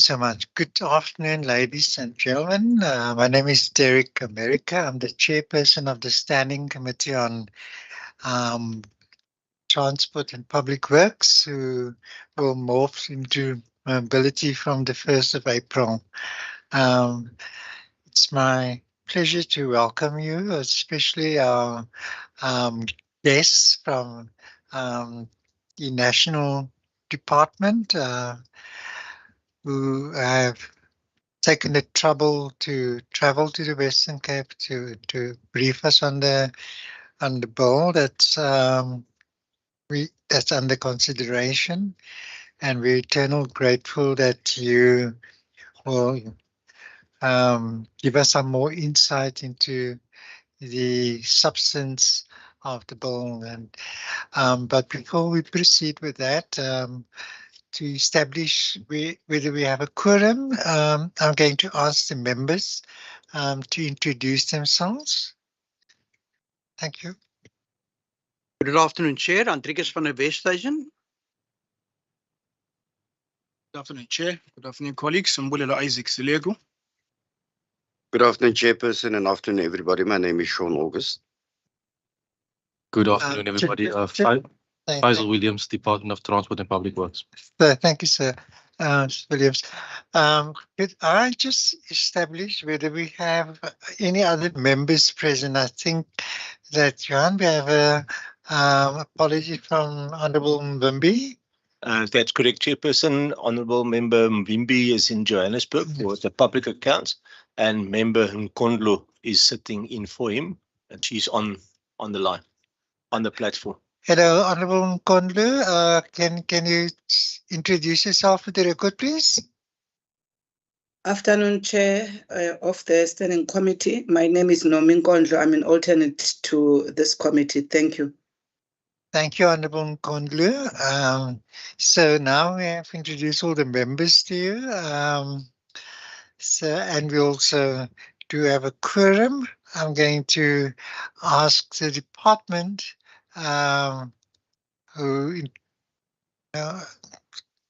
so much. Good afternoon, ladies and gentlemen. My name is Derek America. I'm the chairperson of the Standing Committee on Transport and Public Works, who will morph into mobility from the 1st of April. It's my pleasure to welcome you, especially our guests from the National Department, who have taken the trouble to travel to the Western Cape to brief us on the bill that's under consideration, and we're eternally grateful that you will give us some more insight into the substance of the bill. And but before we proceed with that, to establish whether we have a quorum, I'm going to ask the members to introduce themselves. Thank you. Good afternoon, Chair. Andrikus van der Westhuizen. Good afternoon, Chair. Good afternoon, colleagues. Mbulela Isaac Silego. Good afternoon, Chairperson, and afternoon, everybody. My name is Sean August. Good afternoon, everybody. Faisal Williams, Department of Transport and Public Works. Thank you, sir. Williams. Could I just establish whether we have any other members present? I think that, Johan, we have a apology from Honourable Mvimbi. That's correct, Chairperson. Honourable Member Mvimbi is in Johannesburg for the public accounts, and Member Nkondlo is sitting in for him, and she's on the line, on the platform. Hello, Honourable Nkondlo. Can you introduce yourself for the record, please? Afternoon, Chair of the Standing Committee. My name is Nomi Nkondlo. I'm an alternate to this committee. Thank you. Thank you, Honourable Nkondlo. So now we have introduced all the members to you. And we also do have a quorum. I'm going to ask the department who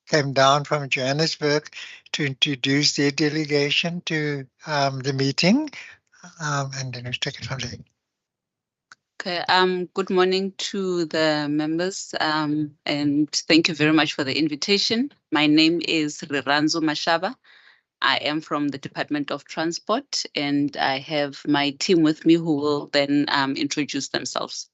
came down from Johannesburg to introduce their delegation to the meeting, and then we'll take it from there. Okay, good morning to the members, and thank you very much for the invitation. My name is Riranzo Mashaba. I am from the Department of Transport, and I have my team with me who will then introduce themselves.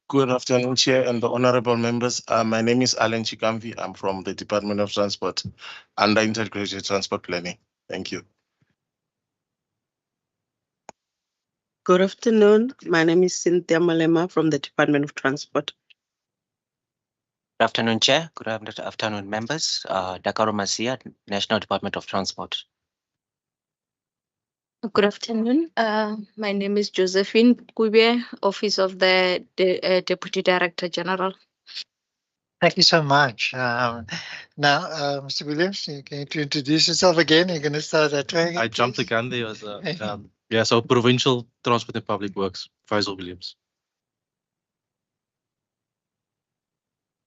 Good afternoon, Chair and the honorable members. My name is Alan Chikamvi. I'm from the Department of Transport under Integrated Transport Planning. Thank you. Good afternoon. My name is Cynthia Malema from the Department of Transport. Good afternoon, Chair. Good afternoon, members. Dakaro Masia, National Department of Transport. Good afternoon. My name is Josephine Kubie, Office of the Deputy Director General. Thank you so much. Now, Mr. Williams, you're going to introduce yourself again. You're going to start that way. I jumped the gun there. So Provincial Transport and Public Works, Faisal Williams.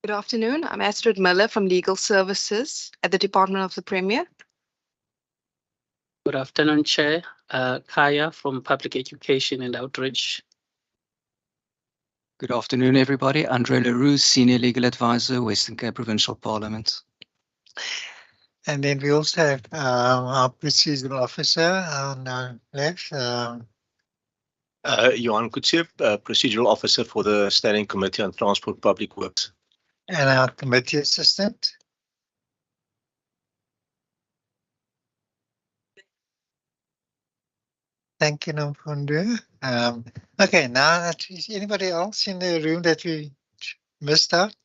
Good afternoon. I'm Astrid Miller from Legal Services at the Department of the Premier. Good afternoon, Chair. Kaya from Public Education and Outreach. Good afternoon, everybody. Andre Leroux, Senior Legal Advisor, Western Cape Provincial Parliament. And then we also have our procedural officer on our left. Johan Kutsev, procedural officer for the Standing Committee on Transport Public Works. And our committee assistant. Thank you, Nomfundo. Okay, now is anybody else in the room that we missed out?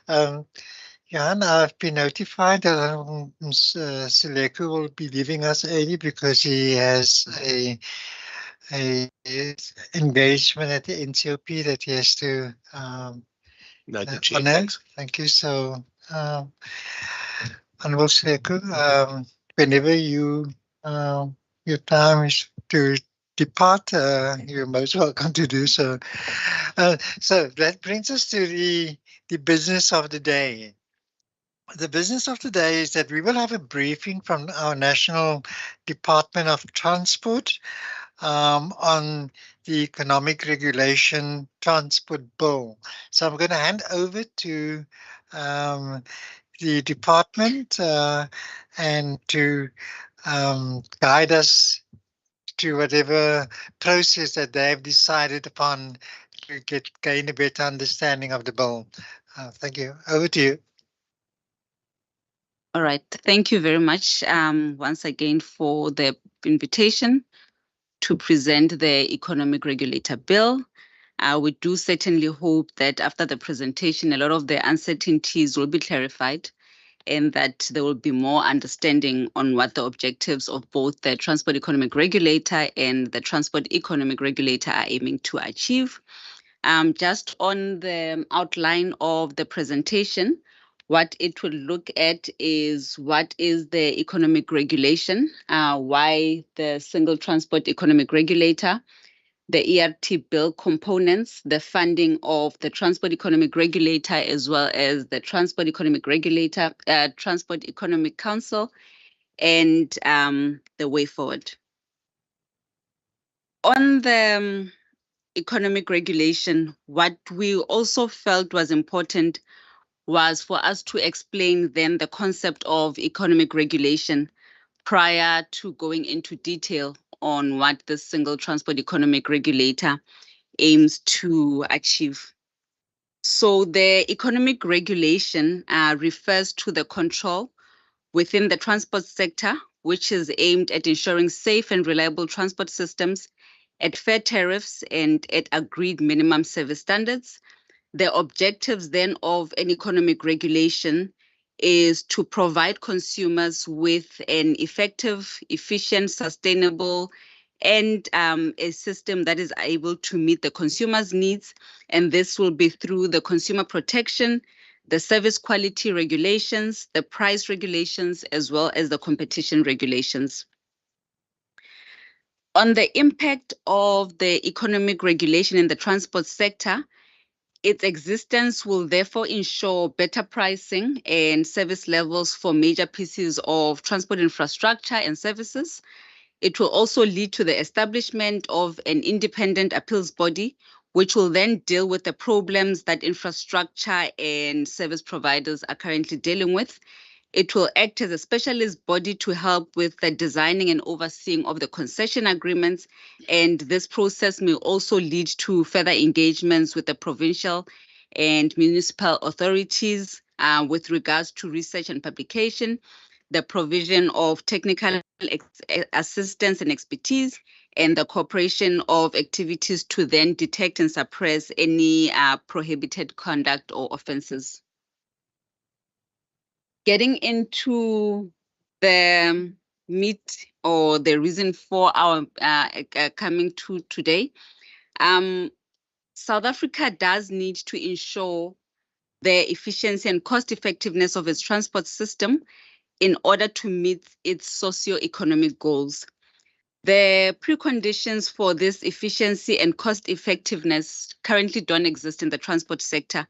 Jan, I've been notified that Sileko will be leaving us early because he has a engagement at the NCOP that he has to honor. Thank you. So, Honorable Sileko, whenever your time is to depart, you're most welcome to do so. So that brings us to the business of the day. the business of today is that we will have a briefing from our National Department of Transport on the Economic Regulation Transport Bill. So I'm going to hand over to the department and to guide us to whatever process that they have decided upon to gain a better understanding of the bill. Thank you. Over to you. All right. Thank you very much once again for the invitation to present the Economic Regulator Bill. We do certainly hope that after the presentation, a lot of the uncertainties will be clarified and that there will be more understanding on what the objectives of both the Transport Economic Regulator and the Transport Economic Regulator are aiming to achieve. Just on the outline of the presentation, what it will look at is what is the economic regulation, why the single transport economic regulator, the ERT bill components, the funding of the Transport Economic Regulator, as well as the Transport Economic Regulator, Transport Economic Council, and the way forward. On the economic regulation, what we also felt was important was for us to explain then the concept of economic regulation prior to going into detail on what the single transport economic regulator aims to achieve. So the economic regulation refers to the control within the transport sector, which is aimed at ensuring safe and reliable transport systems at fair tariffs and at agreed minimum service standards. The objectives then of an economic regulation is to provide consumers with an effective, efficient, sustainable, and a system that is able to meet the consumer's needs. And this will be through the consumer protection, the service quality regulations, the price regulations, as well as the competition regulations. On the impact of the economic regulation in the transport sector, its existence will therefore ensure better pricing and service levels for major pieces of transport infrastructure and services. It will also lead to the establishment of an independent appeals body, which will then deal with the problems that infrastructure and service providers are currently dealing with. It will act as a specialist body to help with the designing and overseeing of the concession agreements. And this process may also lead to further engagements with the provincial and municipal authorities with regards to research and publication, the provision of technical assistance and expertise, and the cooperation of activities to then detect and suppress any prohibited conduct or offenses. Getting into the meat or the reason for our coming to today, South Africa does need to ensure the efficiency and cost effectiveness of its transport system in order to meet its socio-economic goals. The preconditions for this efficiency and cost effectiveness currently don't exist in the transport sector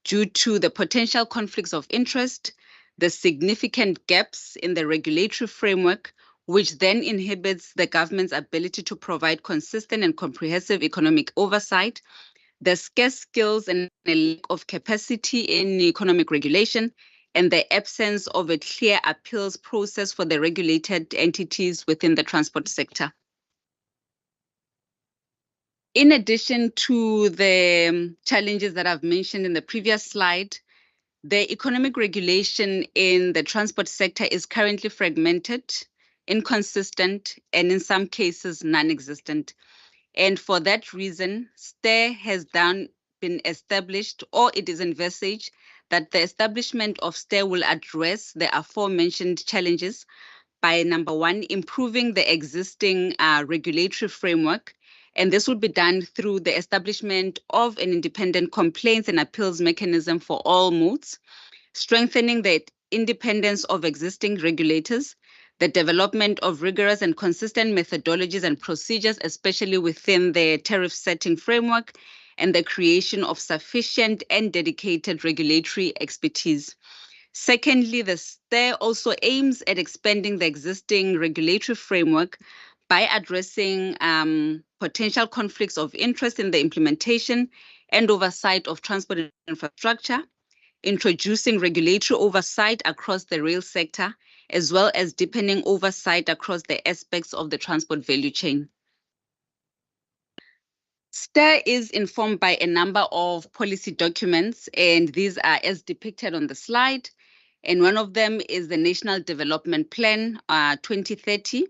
due to the potential conflicts of interest, the significant gaps in the regulatory framework, which then inhibits the government's ability to provide consistent and comprehensive economic oversight, the scarce skills and a lack of capacity in economic regulation, and the absence of a clear appeals process for the regulated entities within the transport sector. In addition to the challenges that I've mentioned in the previous slide, the economic regulation in the transport sector is currently fragmented, inconsistent, and in some cases non-existent. And for that reason, STAIR has been established, or it is envisaged that the establishment of STAIR will address the aforementioned challenges by, number one, improving the existing regulatory framework. And this will be done through the establishment of an independent complaints and appeals mechanism for all modes, strengthening the independence of existing regulators, the development of rigorous and consistent methodologies and procedures, especially within the tariff setting framework, and the creation of sufficient and dedicated regulatory expertise. Secondly, the STAIR also aims at expanding the existing regulatory framework by addressing potential conflicts of interest in the implementation and oversight of transport infrastructure, introducing regulatory oversight across the rail sector, as well as deepening oversight across the aspects of the transport value chain. STAIR is informed by a number of policy documents, and these are as depicted on the slide. And one of them is the National Development Plan 2030,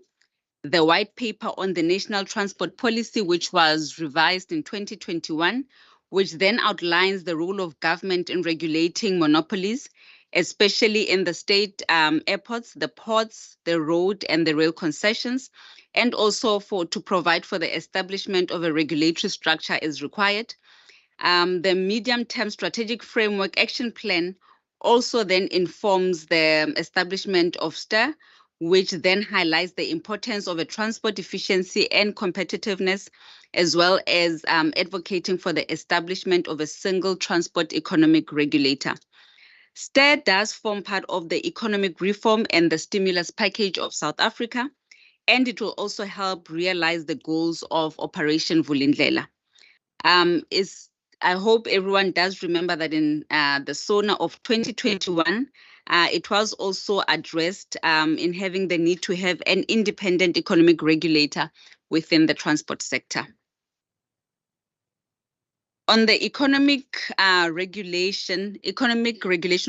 the white paper on the National Transport Policy, which was revised in 2021, which then outlines the role of government in regulating monopolies, especially in the state airports, the ports, the road, and the rail concessions, and also to provide for the establishment of a regulatory structure is required. The medium-term strategic framework action plan also then informs the establishment of STAIR, which then highlights the importance of a transport efficiency and competitiveness, as well as advocating for the establishment of a single transport economic regulator. STAIR does form part of the economic reform and the stimulus package of South Africa, and it will also help realize the goals of Operation Vulindlela. I hope everyone does remember that in the SONA of 2021, it was also addressed in having the need to have an independent economic regulator within the transport sector. On the economic regulation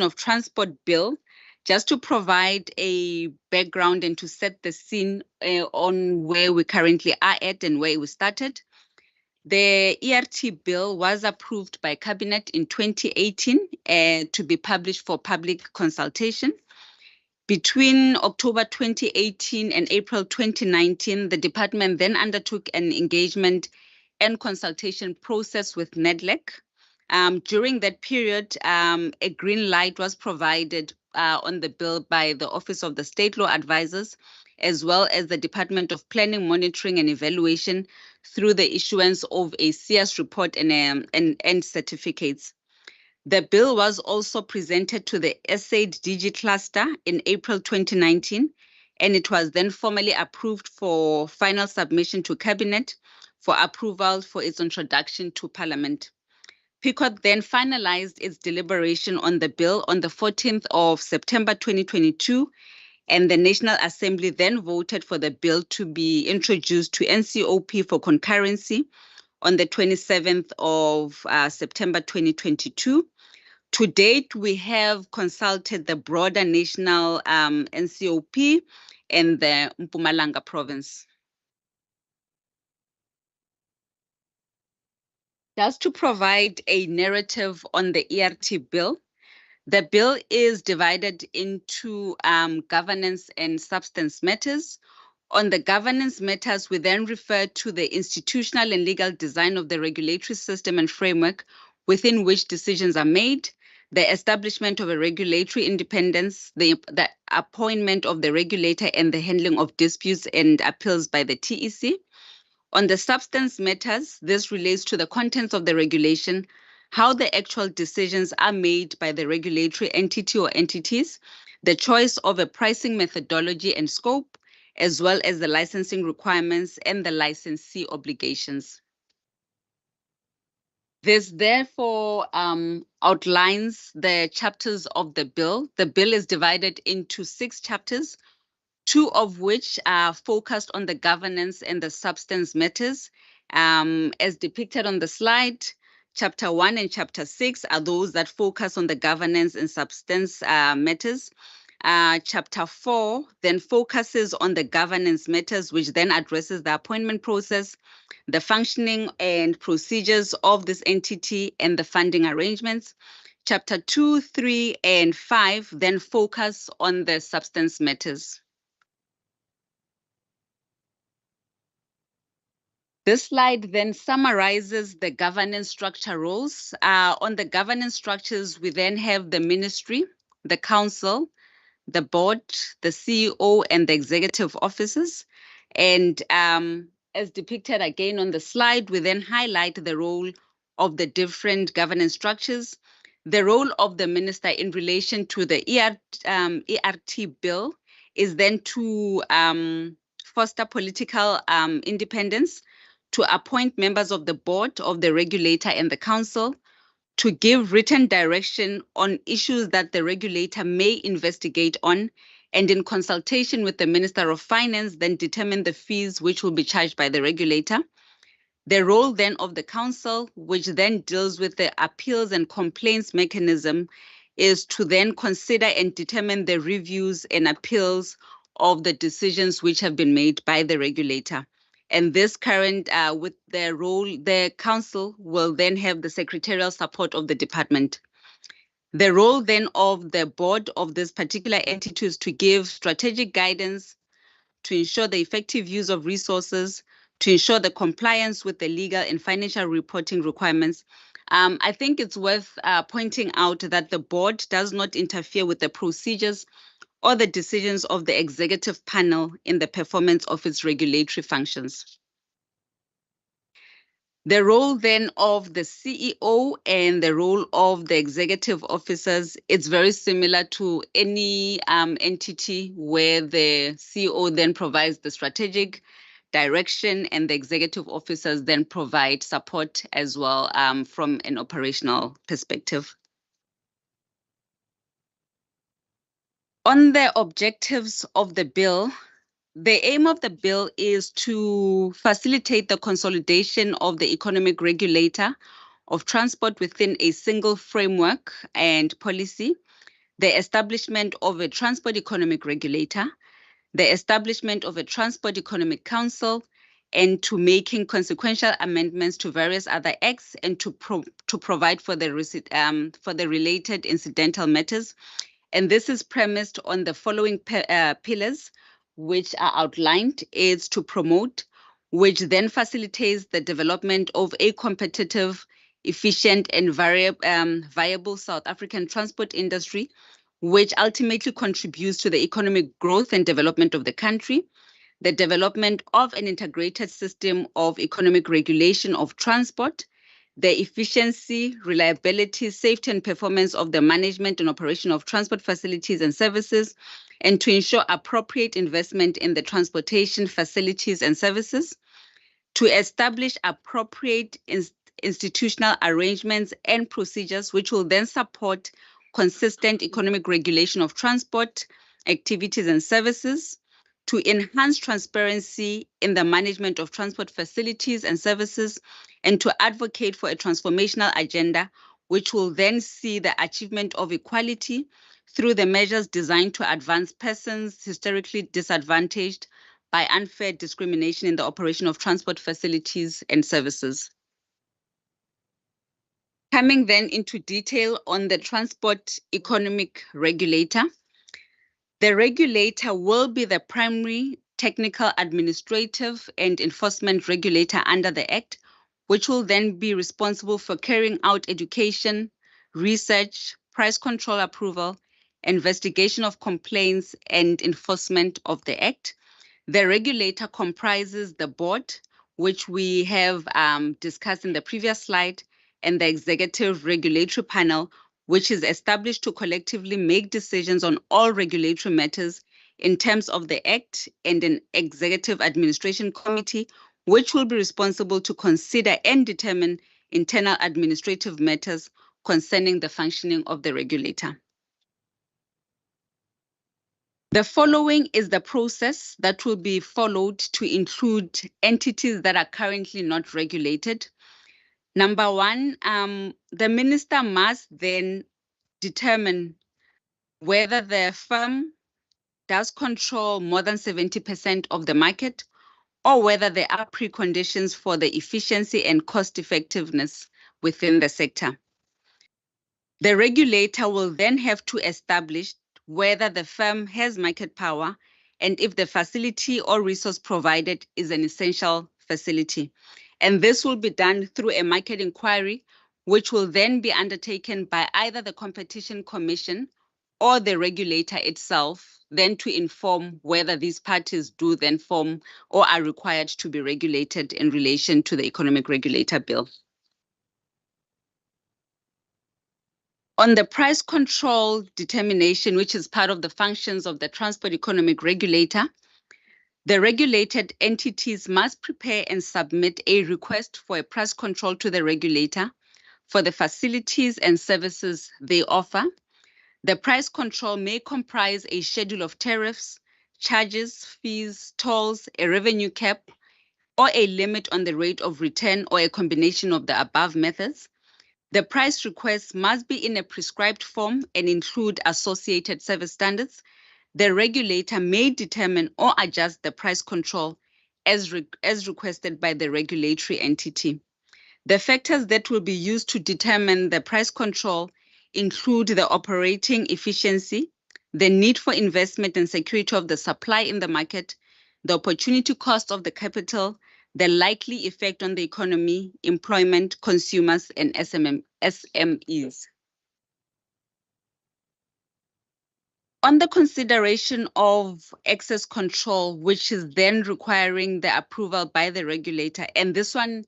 of transport bill, just to provide a background and to set the scene on where we currently are at and where we started. The ERT bill was approved by Cabinet in 2018 to be published for public consultation. Between October 2018 and April 2019, the department then undertook an engagement and consultation process with NEDLEC. During that period, a green light was provided on the bill by the Office of the State Law Advisors, as well as the Department of Planning, Monitoring and Evaluation through the issuance of a CS report and certificates. The bill was also presented to the SAID DG cluster in April 2019, and it was then formally approved for final submission to Cabinet for approval for its introduction to Parliament. PICOT then finalized its deliberation on the bill on the 14th of September 2022, and the National Assembly then voted for the bill to be introduced to NCOP for concurrency on the 27th of September 2022. To date, we have consulted the broader national NCOP and the Mpumalanga province. Just to provide a narrative on the ERT bill, the bill is divided into governance and substance matters. On the governance matters, we then refer to the institutional and legal design of the regulatory system and framework within which decisions are made, the establishment of a regulatory independence, the appointment of the regulator, and the handling of disputes and appeals by the TEC. On the substance matters, this relates to the contents of the regulation, how the actual decisions are made by the regulatory entity or entities, the choice of a pricing methodology and scope, as well as the licensing requirements and the licensee obligations. This therefore outlines the chapters of the bill. The bill is divided into 6 chapters, 2 of which are focused on the governance and the substance matters. As depicted on the slide, Chapter 1 and Chapter 6 are those that focus on the governance and substance matters. Chapter 4 then focuses on the governance matters, which then addresses the appointment process, the functioning and procedures of this entity, and the funding arrangements. Chapter 2, 3, and 5 then focus on the substance matters. This slide then summarizes the governance structure roles. On the governance structures, we then have the ministry, the council, the board, the CEO, and the executive officers. And as depicted again on the slide, we then highlight the role of the different governance structures. The role of the minister in relation to the ERT bill is then to foster political independence, to appoint members of the board of the regulator and the council, to give written direction on issues that the regulator may investigate on, and in consultation with the Minister of Finance, then determine the fees which will be charged by the regulator. The role then of the council, which then deals with the appeals and complaints mechanism, is to then consider and determine the reviews and appeals of the decisions which have been made by the regulator. And this current, with the role, the council will then have the secretarial support of the department. The role then of the board of this particular entity is to give strategic guidance, to ensure the effective use of resources, to ensure the compliance with the legal and financial reporting requirements. I think it's worth pointing out that the board does not interfere with the procedures or the decisions of the executive panel in the performance of its regulatory functions. The role then of the CEO and the role of the executive officers, it's very similar to any entity where the CEO then provides the strategic direction and the executive officers then provide support as well from an operational perspective. On the objectives of the bill, the aim of the bill is to facilitate the consolidation of the economic regulator of transport within a single framework and policy, the establishment of a transport economic regulator, the establishment of a transport economic council, and to making consequential amendments to various other acts, and to provide for the related incidental matters. And this is premised on the following pillars, which are outlined. Is to promote, which then facilitates the development of a competitive, efficient, and viable South African transport industry, which ultimately contributes to the economic growth and development of the country, the development of an integrated system of economic regulation of transport, the efficiency, reliability, safety, and performance of the management and operation of transport facilities and services, and to ensure appropriate investment in the transportation facilities and services, to establish appropriate institutional arrangements and procedures which will then support consistent economic regulation of transport activities and services, to enhance transparency in the management of transport facilities and services, and to advocate for a transformational agenda which will then see the achievement of equality through the measures designed to advance persons historically disadvantaged by unfair discrimination in the operation of transport facilities and services. Coming then into detail on the transport economic regulator. The regulator will be the primary technical, administrative, and enforcement regulator under the Act, which will then be responsible for carrying out education, research, price control approval, investigation of complaints, and enforcement of the Act. The regulator comprises the board, which we have discussed in the previous slide, and the executive regulatory panel, which is established to collectively make decisions on all regulatory matters in terms of the Act, and an executive administration committee, which will be responsible to consider and determine internal administrative matters concerning the functioning of the regulator. The following is the process that will be followed to include entities that are currently not regulated. Number one, the minister must then determine whether the firm does control more than 70% of the market, or whether there are preconditions for the efficiency and cost effectiveness within the sector. The regulator will then have to establish whether the firm has market power and if the facility or resource provided is an essential facility. And this will be done through a market inquiry, which will then be undertaken by either the Competition Commission or the regulator itself, then to inform whether these parties do then form or are required to be regulated in relation to the Economic Regulator Bill. On the price control determination, which is part of the functions of the Transport Economic Regulator, the regulated entities must prepare and submit a request for a price control to the regulator for the facilities and services they offer. The price control may comprise a schedule of tariffs, charges, fees, tolls, a revenue cap, or a limit on the rate of return, or a combination of the above methods. The price request must be in a prescribed form and include associated service standards. The regulator may determine or adjust the price control as requested by the regulatory entity. The factors that will be used to determine the price control include the operating efficiency, the need for investment and security of the supply in the market, the opportunity cost of the capital, the likely effect on the economy, employment, consumers, and SMEs. On the consideration of excess control, which is then requiring the approval by the regulator, and this one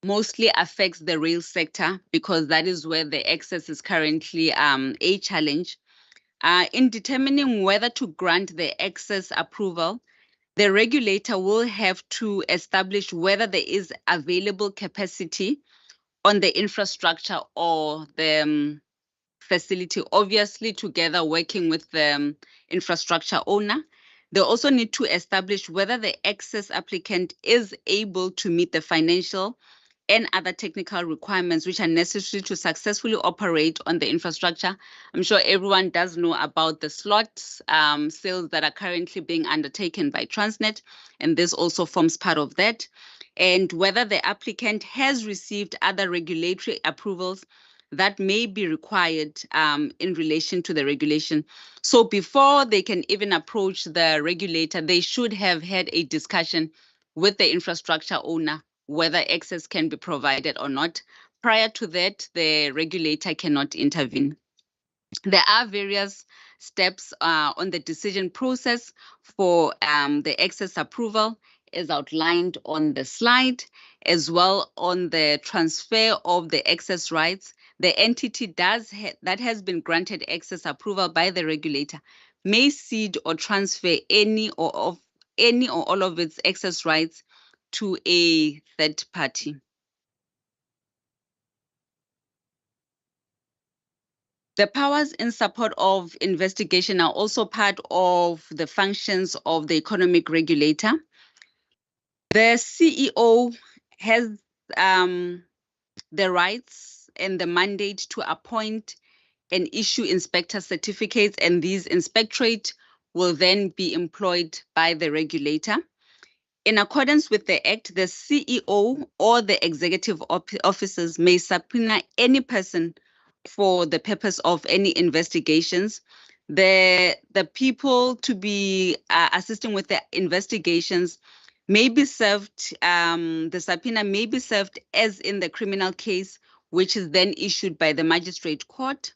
mostly affects the rail sector because that is where the excess is currently a challenge. In determining whether to grant the excess approval, the regulator will have to establish whether there is available capacity on the infrastructure or the facility, obviously together working with the infrastructure owner. They also need to establish whether the excess applicant is able to meet the financial and other technical requirements which are necessary to successfully operate on the infrastructure. I'm sure everyone does know about the slots sales that are currently being undertaken by Transnet, and this also forms part of that. And whether the applicant has received other regulatory approvals that may be required in relation to the regulation. So before they can even approach the regulator, they should have had a discussion with the infrastructure owner whether access can be provided or not. Prior to that, the regulator cannot intervene. There are various steps on the decision process for the access approval as outlined on the slide, as well on the transfer of the access rights. The entity that has been granted access approval by the regulator may cede or transfer any or all of its access rights to a third party. The powers in support of investigation are also part of the functions of the economic regulator. The CEO has the rights and the mandate to appoint and issue inspector certificates, and these inspectorate will then be employed by the regulator. In accordance with the Act, the CEO or the executive officers may subpoena any person for the purpose of any investigations. The people to be assisting with the investigations may be served, the subpoena may be served as in the criminal case, which is then issued by the magistrate court.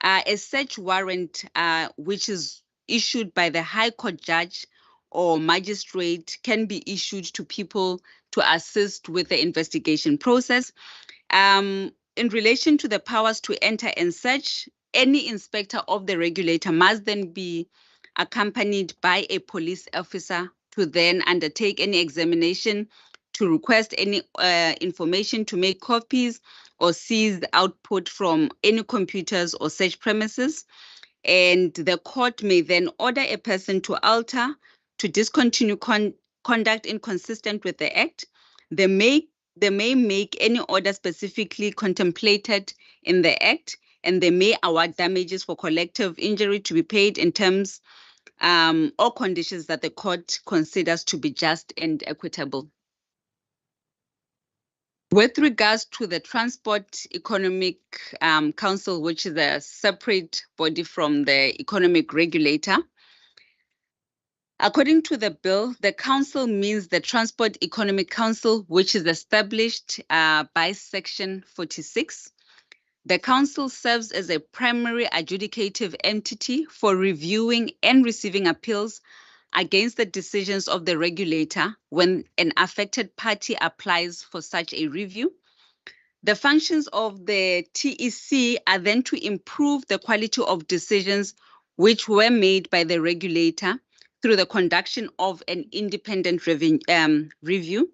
A search warrant, which is issued by the High Court judge or magistrate, can be issued to people to assist with the investigation process. In relation to the powers to enter and search, any inspector of the regulator must then be accompanied by a police officer to then undertake any examination, to request any information, to make copies or seize the output from any computers or search premises. And the court may then order a person to alter, to discontinue conduct inconsistent with the Act. They may make any order specifically contemplated in the Act, and they may award damages for collective injury to be paid in terms or conditions that the court considers to be just and equitable. With regards to the Transport Economic Council, which is a separate body from the economic regulator, according to the bill, the council means the Transport Economic Council, which is established by Section 46. The council serves as a primary adjudicative entity for reviewing and receiving appeals against the decisions of the regulator when an affected party applies for such a review. The functions of the TEC are then to improve the quality of decisions which were made by the regulator through the conduction of an independent review.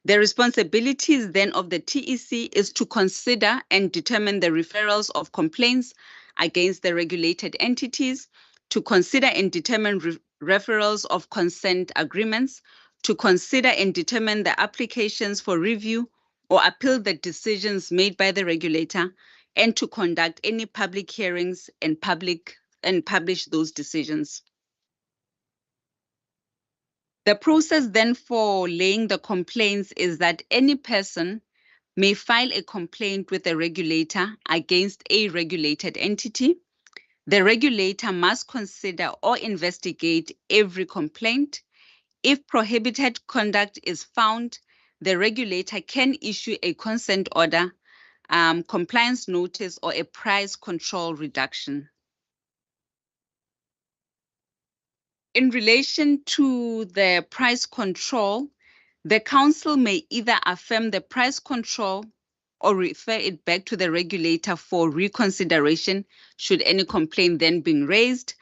The responsibilities then of the TEC is to consider and determine the referrals of complaints against the regulated entities, to consider and determine referrals of consent agreements, to consider and determine the applications for review or appeal the decisions made by the regulator, and to conduct any public hearings and publish those decisions. The process then for laying the complaints is that any person may file a complaint with the regulator against a regulated entity. The regulator must consider or investigate every complaint. If prohibited conduct is found, the regulator can issue a consent order, compliance notice, or a price control reduction. In relation to the price control, the council may either affirm the price control or refer it back to the regulator for reconsideration should any complaint then be raised.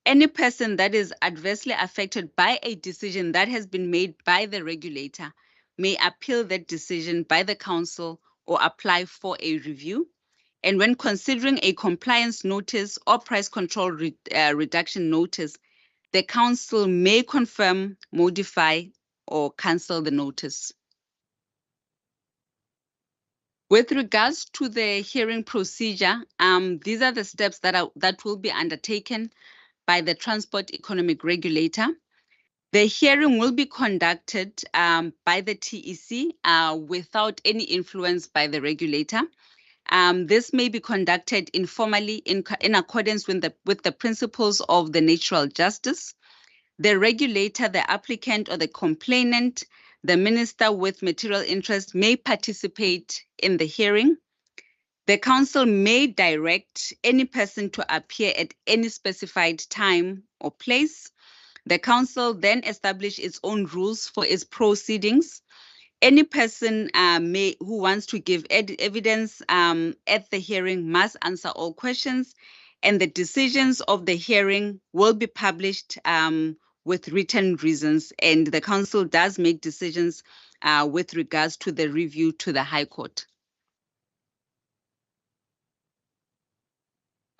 Any person that is adversely affected by a decision that has been made by the regulator may appeal that decision by the council or apply for a review. And when considering a compliance notice or price control reduction notice, the council may confirm, modify, or cancel the notice. With regards to the hearing procedure, these are the steps that will be undertaken by the Transport Economic Regulator. The hearing will be conducted by the TEC without any influence by the regulator. This may be conducted informally in accordance with the principles of the natural justice. The regulator, the applicant, or the complainant, the minister with material interest may participate in the hearing. The council may direct any person to appear at any specified time or place. The council then establish its own rules for its proceedings. Any person who wants to give evidence at the hearing must answer all questions, and the decisions of the hearing will be published with written reasons, and the council does make decisions with regards to the review to the High Court.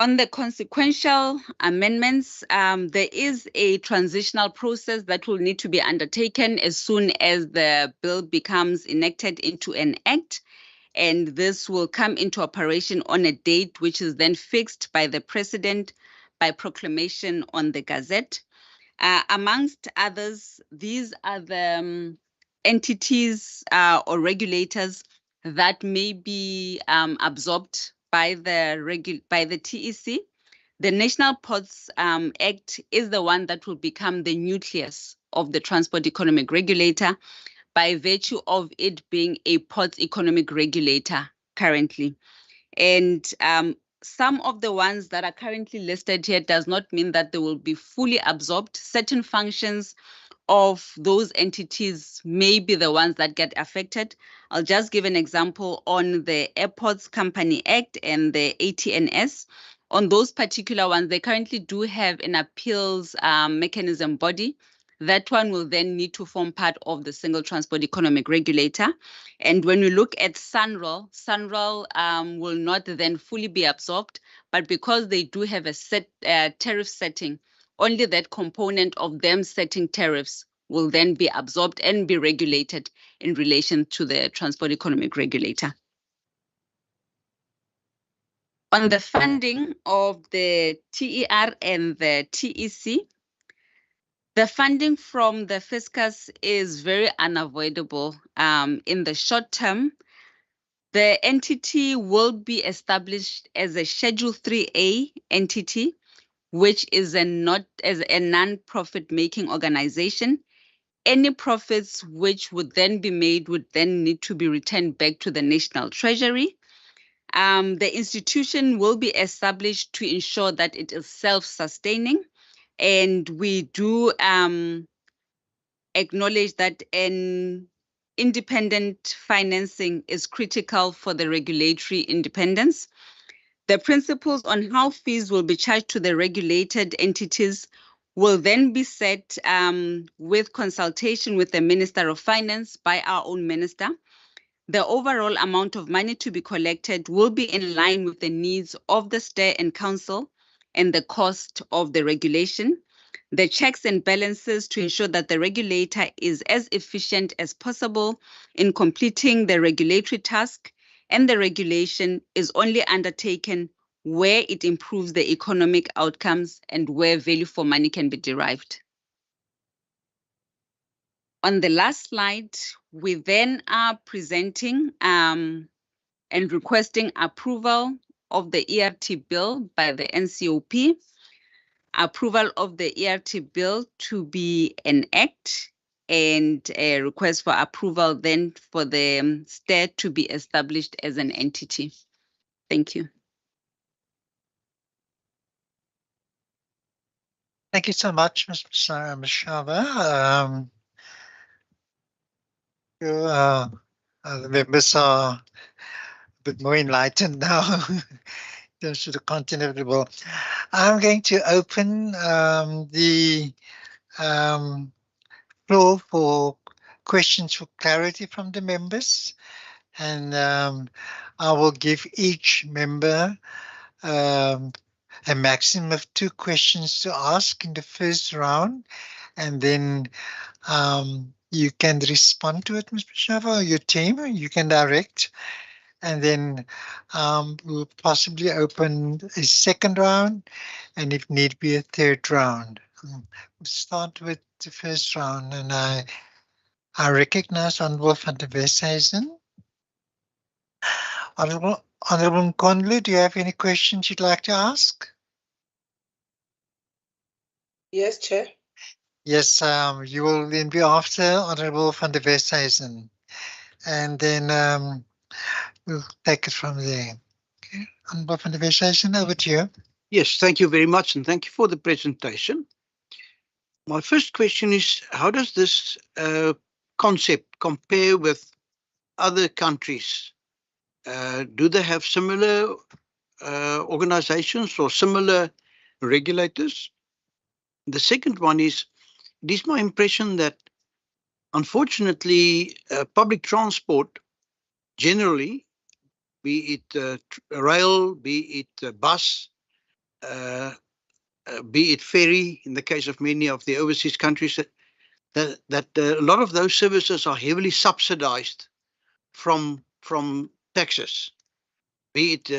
On the consequential amendments, there is a transitional process that will need to be undertaken as soon as the bill becomes enacted into an act, and this will come into operation on a date which is then fixed by the President by proclamation on the Gazette. Amongst others, these are the entities or regulators that may be absorbed by the TEC. The National Ports Act is the one that will become the nucleus of the Transport Economic Regulator by virtue of it being a ports economic regulator currently. And some of the ones that are currently listed here does not mean that they will be fully absorbed. Certain functions of those entities may be the ones that get affected. I'll just give an example on the Airports Company Act and the ATNS. On those particular ones, they currently do have an appeals mechanism body. That one will then need to form part of the Single Transport Economic Regulator. And when we look at SANRAL, SANRAL will not then fully be absorbed, but because they do have a set tariff setting, only that component of them setting tariffs will then be absorbed and be regulated in relation to the Transport Economic Regulator. On the funding of the TER and the TEC, the funding from the fiscus is very unavoidable. In the short term, the entity will be established as a Schedule 3A entity, which is a non-profit making organization. Any profits which would then be made would then need to be returned back to the National Treasury. The institution will be established to ensure that it is self-sustaining. And we do acknowledge that an independent financing is critical for the regulatory independence. The principles on how fees will be charged to the regulated entities will then be set with consultation with the Minister of Finance by our own minister. The overall amount of money to be collected will be in line with the needs of the state and council and the cost of the regulation. The checks and balances to ensure that the regulator is as efficient as possible in completing the regulatory task, and the regulation is only undertaken where it improves the economic outcomes and where value for money can be derived. On the last slide, we then are presenting and requesting approval of the ERT bill by the NCOP, approval of the ERT bill to be an act, and a request for approval then for the state to be established as an entity. Thank you. Thank you so much, Ms. Mashava. The members are a bit more enlightened now in terms of the content of the bill. I'm going to open the floor for questions for clarity from the members, and I will give each member a maximum of 2 questions to ask in the first round, and then you can respond to it, Ms. Mashava, or your team, you can direct, and then we'll possibly open a second round, and if need be, a third round. We'll start with the first round, and I recognize Honorable van der Westhuizen. Honorable Nkondlo, do you have any questions you'd like to ask? Yes, Chair. Yes, you will then be after Honorable van der Westhuizen, and then we'll take it from there. Okay, Honorable van der Westhuizen, over to you. Yes, thank you very much, and thank you for the presentation. My first question is, how does this concept compare with other countries? Do they have similar organizations or similar regulators? The second one is, it is my impression that, unfortunately, public transport generally, be it rail, be it bus, be it ferry, in the case of many of the overseas countries, that a lot of those services are heavily subsidized from taxes, be it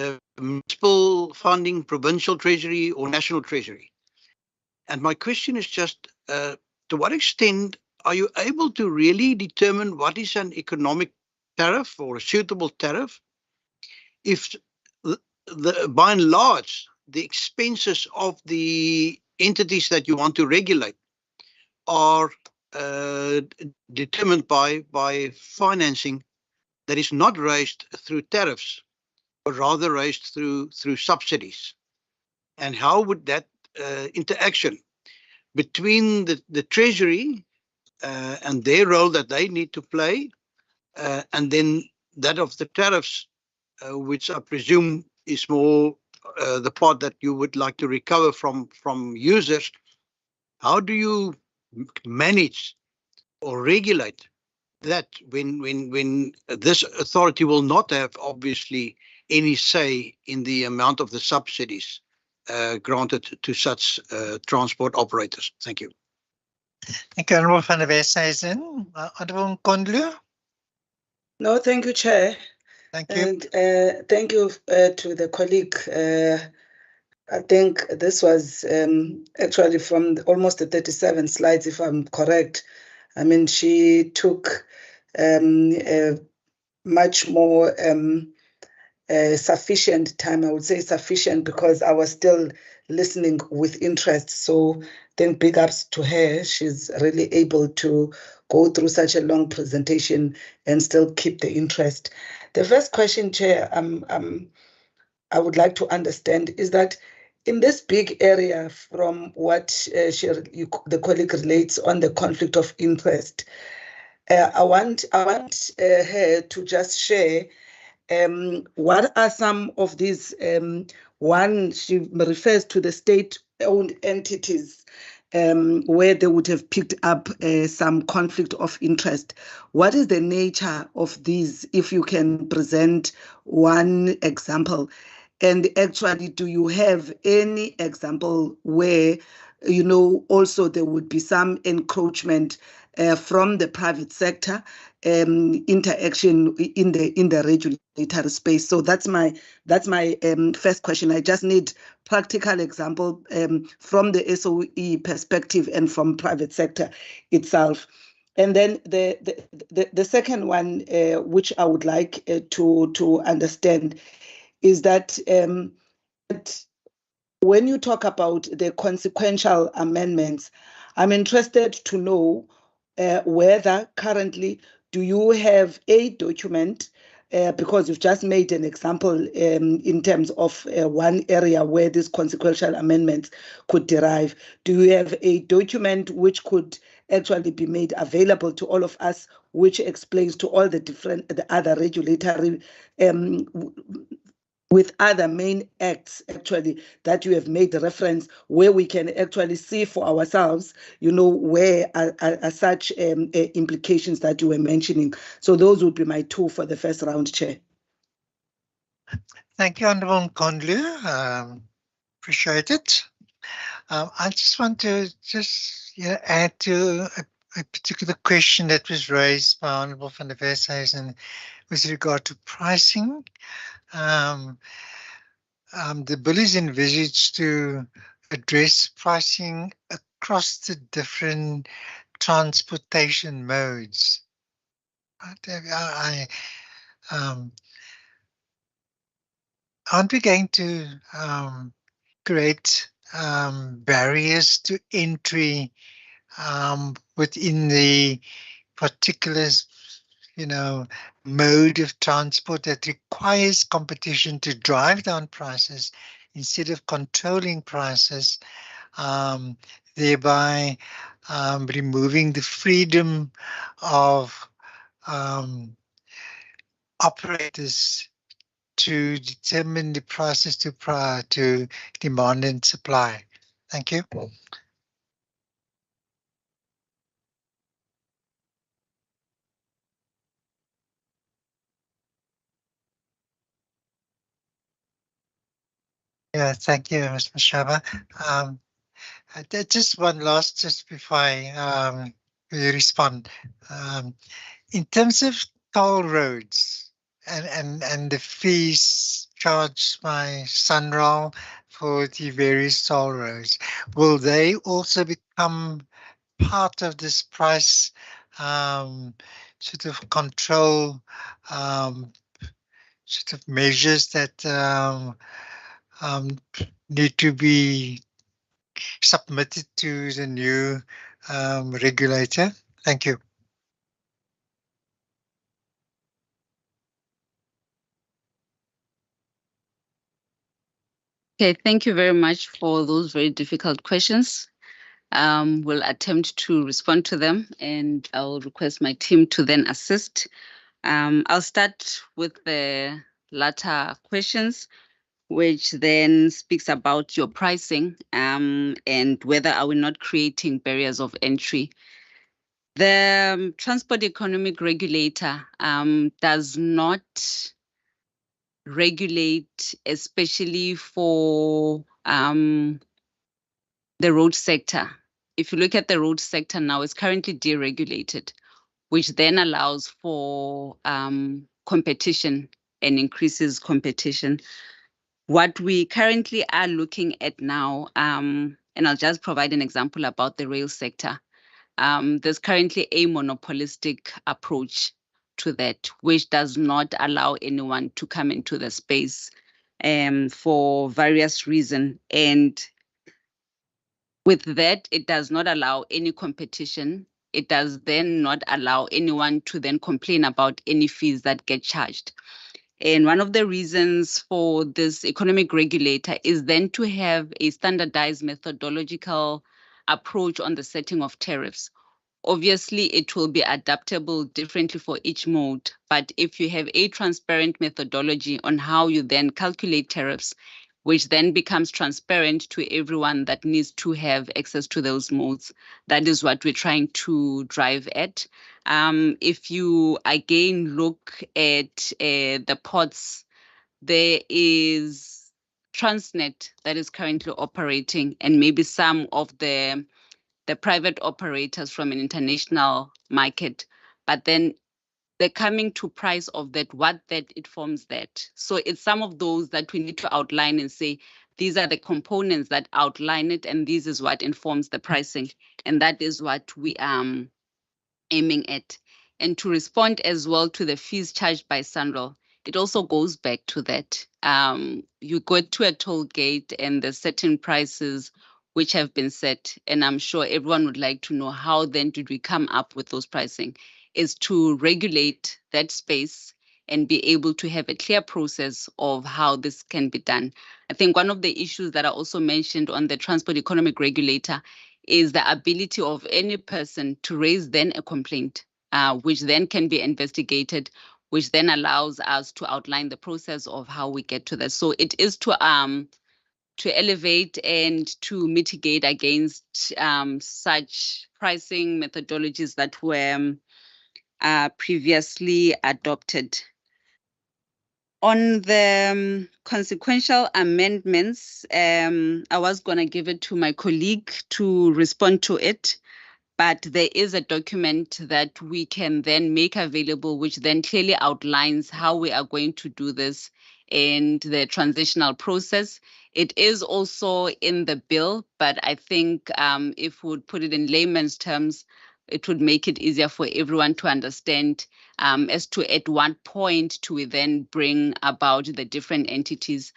municipal funding, provincial treasury, or national treasury. And my question is just, to what extent are you able to really determine what is an economic tariff or a suitable tariff if by and large the expenses of the entities that you want to regulate are determined by financing that is not raised through tariffs, but rather raised through subsidies? And how would that interaction between the Treasury and their role that they need to play, and then that of the tariffs, which I presume is more the part that you would like to recover from users, how do you manage or regulate that when this authority will not have obviously any say in the amount of the subsidies granted to such transport operators? Thank you. Thank you, Honorable van der Westhuizen. Honorable Nkondlo. No, thank you, Chair. Thank you. And thank you to the colleague. I think this was actually from almost the 37 slides, if I'm correct. I mean, she took much more sufficient time. I would say sufficient because I was still listening with interest. So then big ups to her. She's really able to go through such a long presentation and still keep the interest. The first question, Chair, I would like to understand is that in this big area, from what the colleague relates on the conflict of interest, I want her to just share what are some of these. One, she refers to the state-owned entities where they would have picked up some conflict of interest. What is the nature of these, if you can present one example? And actually, do you have any example where, you know, also there would be some encroachment from the private sector interaction in the regulatory space? So that's my first question. I just need practical example from the SOE perspective and from private sector itself. And then the second one, which I would like to understand, is that when you talk about the consequential amendments, I'm interested to know whether currently do you have a document, because you've just made an example in terms of one area where these consequential amendments could derive. Do you have a document which could actually be made available to all of us, which explains to all the other regulatory with other main acts actually that you have made reference, where we can actually see for ourselves, you know, where are such implications that you were mentioning? So those would be my two for the first round, Chair. Thank you, Honourable Nkondlu. Appreciate it. I just want to add to a particular question that was raised by Honourable van der Westhuizen with regard to pricing. The bill is envisaged to address pricing across the different transportation modes. Aren't we going to create barriers to entry within the particular, mode of transport that requires competition to drive down prices instead of controlling prices, thereby removing the freedom of operators to determine the prices to demand and supply? Thank you. Yeah, thank you, Ms. Mashaba. Just one last, just before I respond. In terms of toll roads and the fees charged by SANRAL for the various toll roads, will they also become part of this price sort of control sort of measures that need to be submitted to the new regulator? Thank you. Okay, thank you very much for those very difficult questions. We'll attempt to respond to them, and I'll request my team to then assist. I'll start with the latter questions, which then speaks about your pricing and whether are we not creating barriers of entry. The Transport Economic Regulator does not regulate, especially for the road sector. If you look at the road sector now, it's currently deregulated, which then allows for competition and increases competition. What we currently are looking at now, and I'll just provide an example about the rail sector. There's currently a monopolistic approach to that, which does not allow anyone to come into the space for various reasons. And with that, it does not allow any competition. It does then not allow anyone to then complain about any fees that get charged. And one of the reasons for this economic regulator is then to have a standardized methodological approach on the setting of tariffs. Obviously, it will be adaptable differently for each mode. But if you have a transparent methodology on how you then calculate tariffs, which then becomes transparent to everyone that needs to have access to those modes, that is what we're trying to drive at. If you again look at the ports, there is Transnet that is currently operating, and maybe some of the private operators from an international market, but then the coming to price of that, what that it forms that. So it's some of those that we need to outline and say, these are the components that outline it, and this is what informs the pricing. And that is what we are aiming at. And to respond as well to the fees charged by Sanral, it also goes back to that. You go to a toll gate and there's certain prices which have been set, and I'm sure everyone would like to know how then did we come up with those pricing, is to regulate that space and be able to have a clear process of how this can be done. I think one of the issues that I also mentioned on the Transport Economic Regulator is the ability of any person to raise then a complaint, which then can be investigated, which then allows us to outline the process of how we get to that. So it is to elevate and to mitigate against such pricing methodologies that were previously adopted. On the consequential amendments, I was going to give it to my colleague to respond to it, but there is a document that we can then make available, which then clearly outlines how we are going to do this and the transitional process. It is also in the bill, but I think if we would put it in layman's terms, it would make it easier for everyone to understand as to at what point do we then bring about the different entities.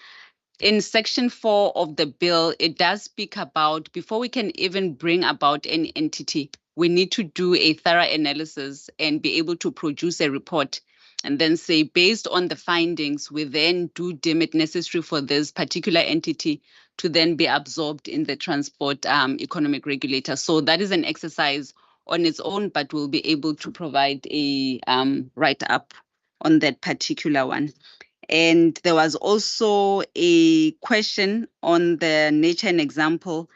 In section 4 of the bill, it does speak about before we can even bring about any entity, we need to do a thorough analysis and be able to produce a report and then say, based on the findings, we then do deem it necessary for this particular entity to then be absorbed in the Transport Economic Regulator. So that is an exercise on its own, but we'll be able to provide a write-up on that particular one. And there was also a question on the nature and example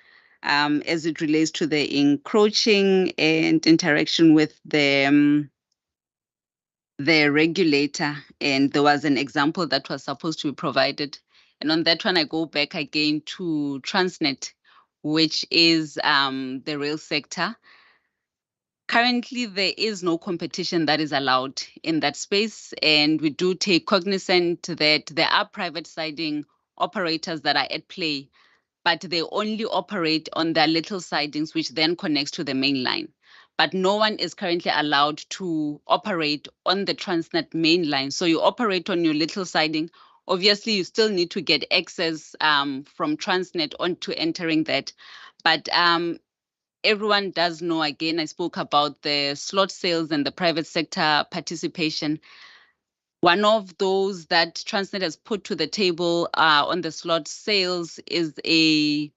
as it relates to the encroaching and interaction with the regulator. And there was an example that was supposed to be provided. And on that one, I go back again to Transnet, which is the rail sector. Currently, there is no competition that is allowed in that space, and we do take cognizance that there are private siding operators that are at play, but they only operate on their little sidings, which then connects to the main line. But no one is currently allowed to operate on the Transnet main line. So you operate on your little siding. Obviously, you still need to get access from Transnet onto entering that. But everyone does know, again, I spoke about the slot sales and the private sector participation. One of those that Transnet has put to the table on the slot sales is a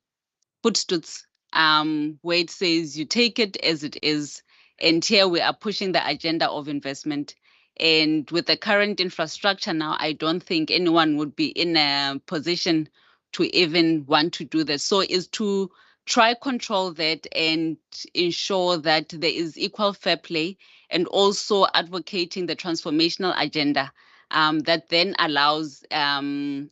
footstoots, where it says you take it as it is. And here we are pushing the agenda of investment. And with the current infrastructure now, I don't think anyone would be in a position to even want to do this. So is to try control that and ensure that there is equal fair play, and also advocating the transformational agenda that then allows and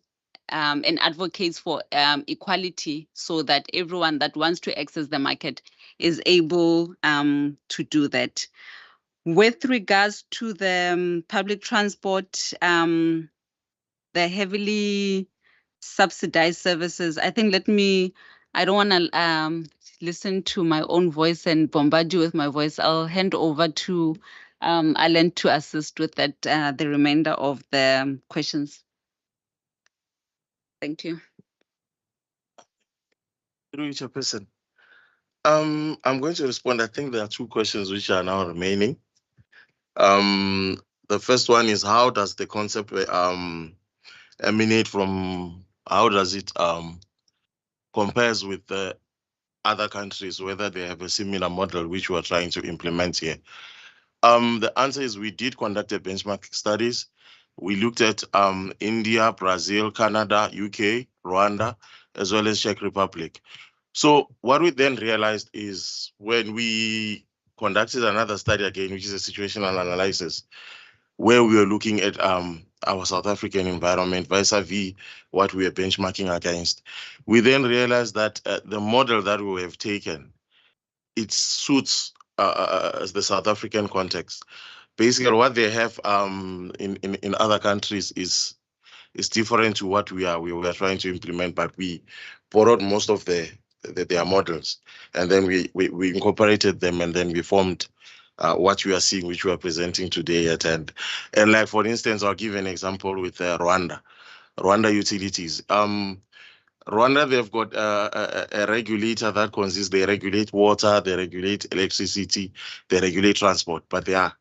advocates for equality, so that everyone that wants to access the market is able to do that. With regards to the public transport, the heavily subsidized services, I think I don't want to listen to my own voice and bombard you with my voice. I'll hand over to Alan to assist with that, the remainder of the questions. Thank you. Through each person. I'm going to respond. I think there are two questions which are now remaining. The first one is, how does the concept emanate from, how does it compares with the other countries, whether they have a similar model which we are trying to implement here. The answer is we did conduct a benchmark studies. We looked at India, Brazil, Canada, UK, Rwanda, as well as Czech Republic. So what we then realized is when we conducted another study again, which is a situational analysis, where we were looking at our South African environment vis-a-vis what we are benchmarking against, we then realized that the model that we have taken, it suits the South African context. Basically, what they have in other countries is different to what we were trying to implement, but we borrowed most of their models, and then we incorporated them, and then we formed what we are seeing, which we are presenting today at end. And like, for instance, I'll give an example with Rwanda Utilities. Rwanda, they've got a regulator that consists, they regulate water, they regulate electricity, they regulate transport, but they are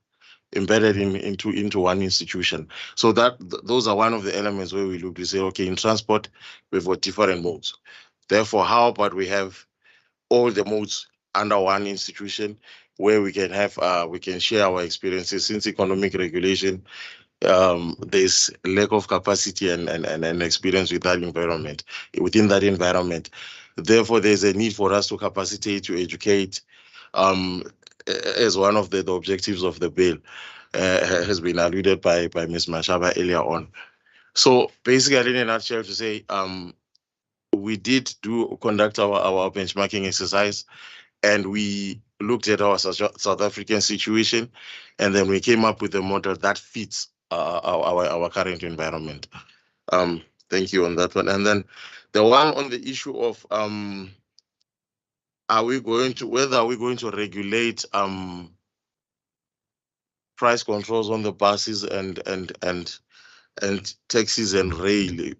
embedded into one institution. So those are one of the elements where we look to say, okay, in transport, we've got different modes. Therefore, how about we have all the modes under one institution where we can have we can share our experiences. Since economic regulation, there's lack of capacity and experience with that environment, within that environment. Therefore, there's a need for us to capacitate, to educate, as one of the objectives of the bill has been alluded by Ms. Mashaba earlier on. So basically, in a nutshell, to say, we did conduct our benchmarking exercise, and we looked at our South African situation, and then we came up with a model that fits our current environment. Thank you on that one. And then the one on the issue of whether are we going to regulate price controls on the buses and taxis and rail.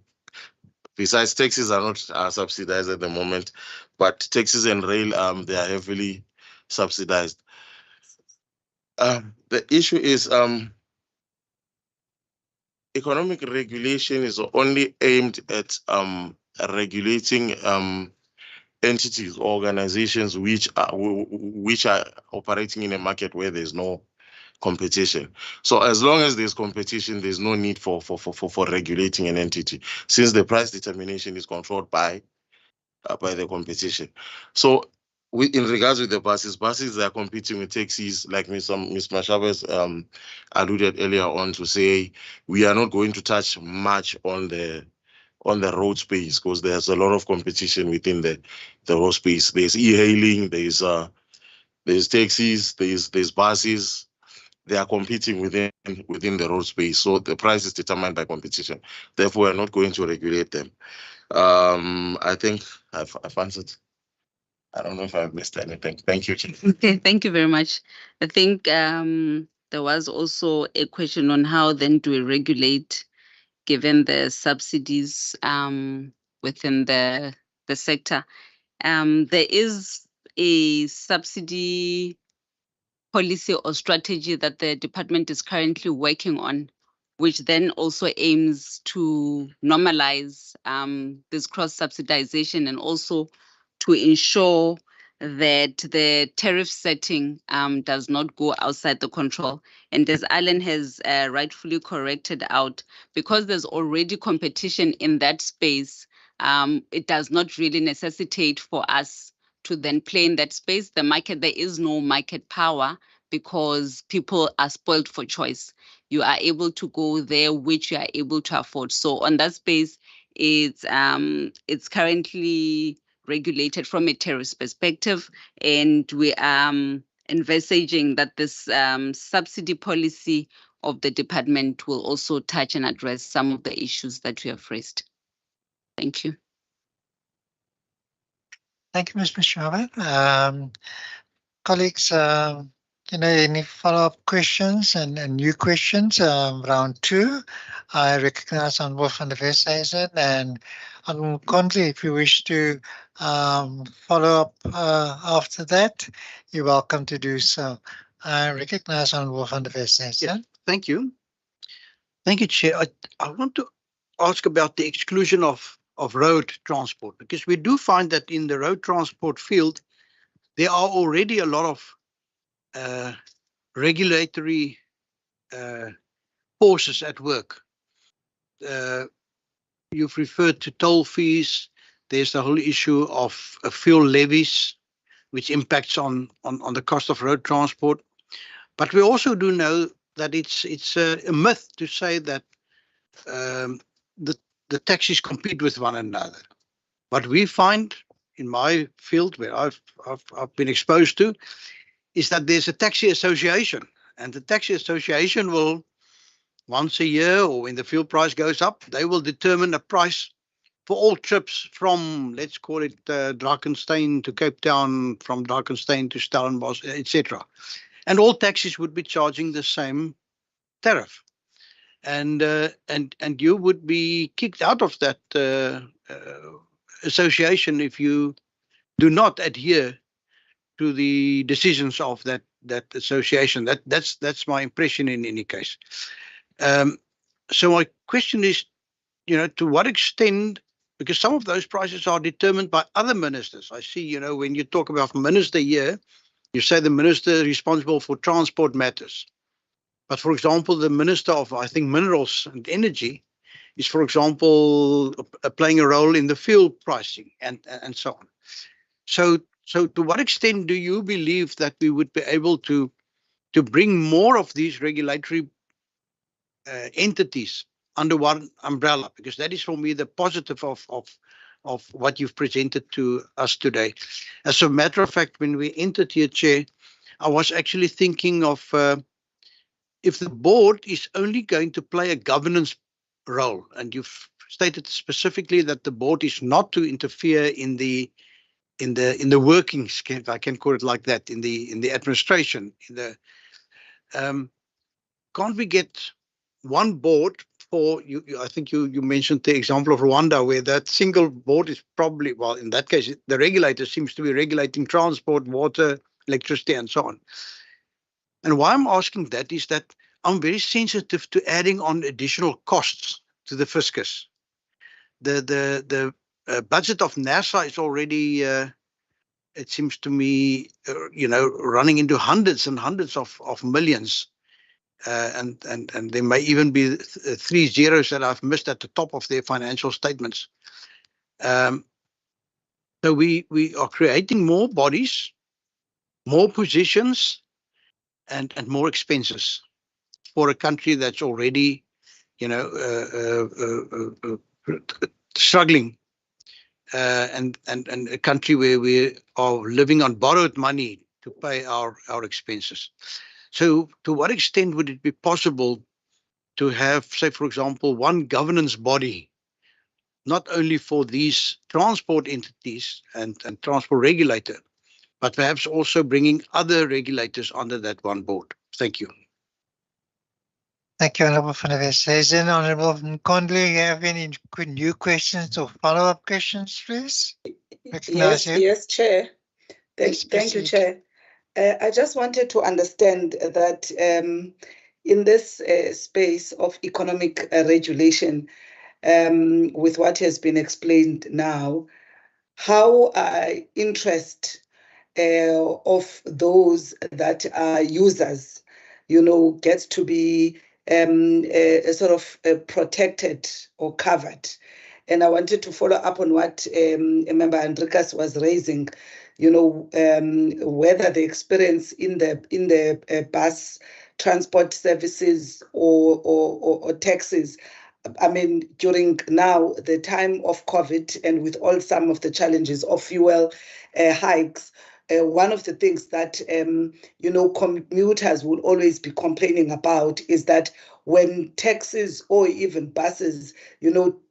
Besides, taxis are not subsidized at the moment, but taxis and rail, they are heavily subsidized. The issue is economic regulation is only aimed at regulating entities, organizations which are operating in a market where there's no competition. So as long as there's competition, there's no need for regulating an entity, since the price determination is controlled by the competition. So in regards with the buses are competing with taxis, like Ms. Mashaba's alluded earlier on, to say we are not going to touch much on the road space, because there's a lot of competition within the road space. There's e-hailing, there's taxis, there's buses. They are competing within the road space. So the price is determined by competition. Therefore, we're not going to regulate them. I think I've answered. I don't know if I've missed anything. Thank you, Chief. Okay, thank you very much. I think there was also a question on how then do we regulate, given the subsidies within the sector. There is a subsidy policy or strategy that the department is currently working on, which then also aims to normalize this cross-subsidization, and also to ensure that the tariff setting does not go outside the control. And as Alan has rightfully corrected out, because there's already competition in that space, it does not really necessitate for us to then play in that space. The market, there is no market power, because people are spoiled for choice. You are able to go there which you are able to afford. So on that space, it's currently regulated from a tariff perspective, and we are envisaging that this subsidy policy of the department will also touch and address some of the issues that we have raised. Thank you. Thank you, Ms. Mashaba. Colleagues, any follow-up questions and new questions? Round two, I recognize Honorable van der Westhuizen and Honorable Conley. If you wish to follow up after that, you're welcome to do so. I recognize Honorable van der Westhuizen. Yeah, thank you. Thank you, Chair. I want to ask about the exclusion of road transport, because we do find that in the road transport field, there are already a lot of regulatory forces at work. You've referred to toll fees. There's the whole issue of fuel levies, which impacts on the cost of road transport. But we also do know that it's a myth to say that the taxis compete with one another. What we find in my field, where I've been exposed to, is that there's a taxi association, and the taxi association will, once a year or when the fuel price goes up, they will determine a price for all trips from, let's call it Drakenstein to Cape Town, from Drakenstein to Stellenbosch, etc. And all taxis would be charging the same tariff. And you would be kicked out of that association if you do not adhere to the decisions of that association. That's my impression in any case. So my question is, to what extent, because some of those prices are determined by other ministers. I see, when you talk about minister here, you say the minister responsible for transport matters. But for example, the minister of, I think, minerals and energy is, for example, playing a role in the fuel pricing and so on. So to what extent do you believe that we would be able to bring more of these regulatory entities under one umbrella? Because that is for me the positive of what you've presented to us today. As a matter of fact, when we entered here, Chair, I was actually thinking of if the board is only going to play a governance role, and you've stated specifically that the board is not to interfere in the workings, if I can call it like that, in the administration. Can't we get one board for you? I think you mentioned the example of Rwanda, where that single board is probably, well, in that case, the regulator seems to be regulating transport, water, electricity, and so on. And why I'm asking that is that I'm very sensitive to adding on additional costs to the fiscus. The budget of NASA is already, it seems to me, running into hundreds and hundreds of millions. And there may even be 3 zeros that I've missed at the top of their financial statements. So we are creating more bodies, more positions, and more expenses for a country that's already, struggling, and a country where we are living on borrowed money to pay our expenses. So to what extent would it be possible to have, say, for example, one governance body, not only for these transport entities and transport regulator, but perhaps also bringing other regulators under that one board? Thank you. Thank you, Honourable van der Westhuizen. Honourable Nkondlo, you have any new questions or follow-up questions, please? Yes, Chair. Thank you, Chair. I just wanted to understand that in this space of economic regulation, with what has been explained now, how interest of those that are users, gets to be sort of protected or covered. And I wanted to follow up on what Member Andrikas was raising, whether the experience in the bus transport services or taxis. I mean, during now the time of COVID and with all some of the challenges of fuel hikes, one of the things that, commuters will always be complaining about is that when taxis or even buses,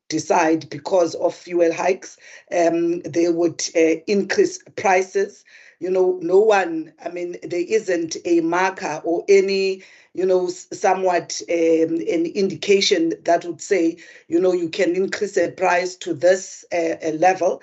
decide because of fuel hikes, they would increase prices. No one, I mean, there isn't a marker or any somewhat an indication that would say, you can increase the price to this level,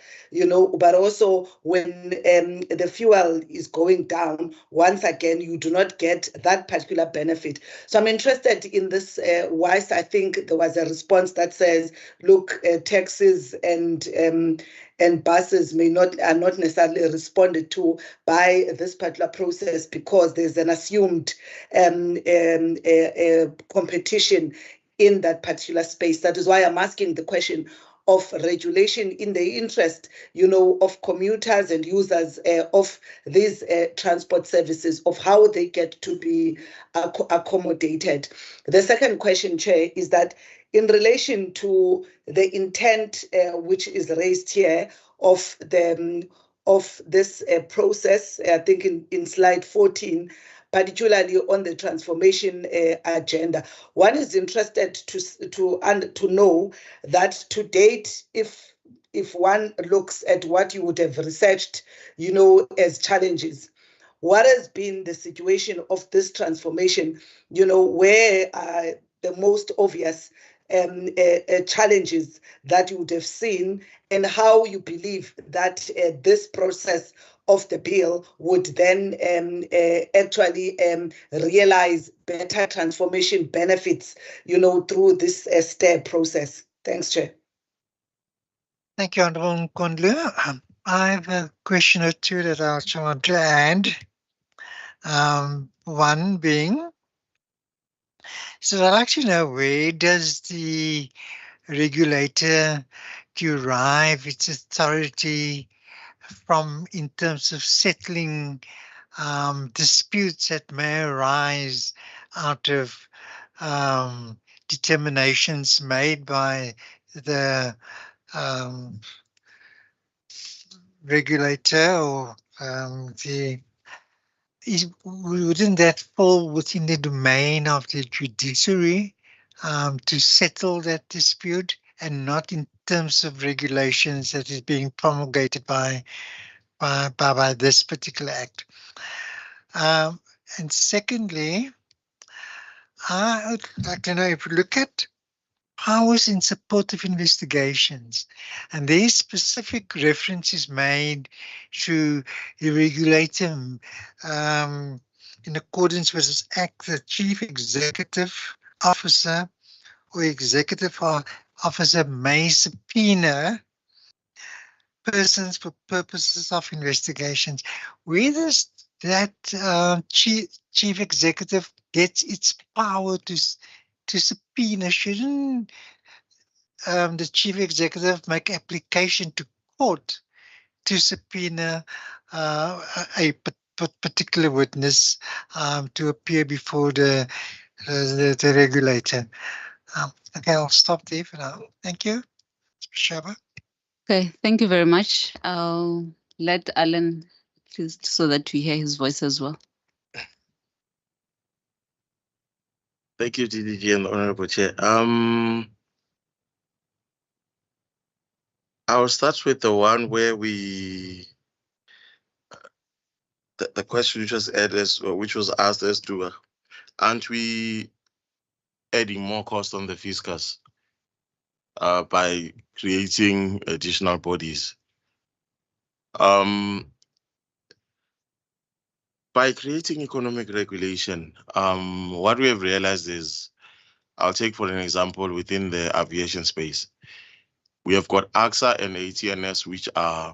but also when the fuel is going down, once again, you do not get that particular benefit. So I'm interested in this, whilst I think there was a response that says, look, taxis and buses are not necessarily responded to by this particular process because there's an assumed competition in that particular space. That is why I'm asking the question of regulation in the interest, of commuters and users of these transport services, of how they get to be accommodated. The second question, Chair, is that in relation to the intent which is raised here of this process, I think in slide 14, particularly on the transformation agenda. One is interested to know that to date, if one looks at what you would have researched, as challenges, what has been the situation of this transformation, where the most obvious challenges that you would have seen, and how you believe that this process of the bill would then actually realize better transformation benefits, through this STEP process. Thanks, Chair. Thank you, Honorable Nkondlu. I have a question or two that I also want to add. One being, so I'd like to know, where does the regulator derive its authority from in terms of settling disputes that may arise out of determinations made by the regulator, or wouldn't that fall within the domain of the judiciary to settle that dispute, and not in terms of regulations that is being promulgated by this particular act? And secondly, I would like to know if you look at powers in support of investigations, and these specific references made to the regulator in accordance with this act, the chief executive officer or executive officer may subpoena persons for purposes of investigations. Where does that chief executive get its power to subpoena? Shouldn't the chief executive make application to court to subpoena a particular witness to appear before the regulator? Okay, I'll stop there for now. Thank you. Shaba. Okay, thank you very much. I'll let Alan, please, so that we hear his voice as well. Thank you, DDG and the Honorable Chair. I'll start with the one where the question which was asked as to, aren't we adding more cost on the fiscus by creating additional bodies? By creating economic regulation, what we have realized is, I'll take for an example within the aviation space. We have got AXA and ATNS, which are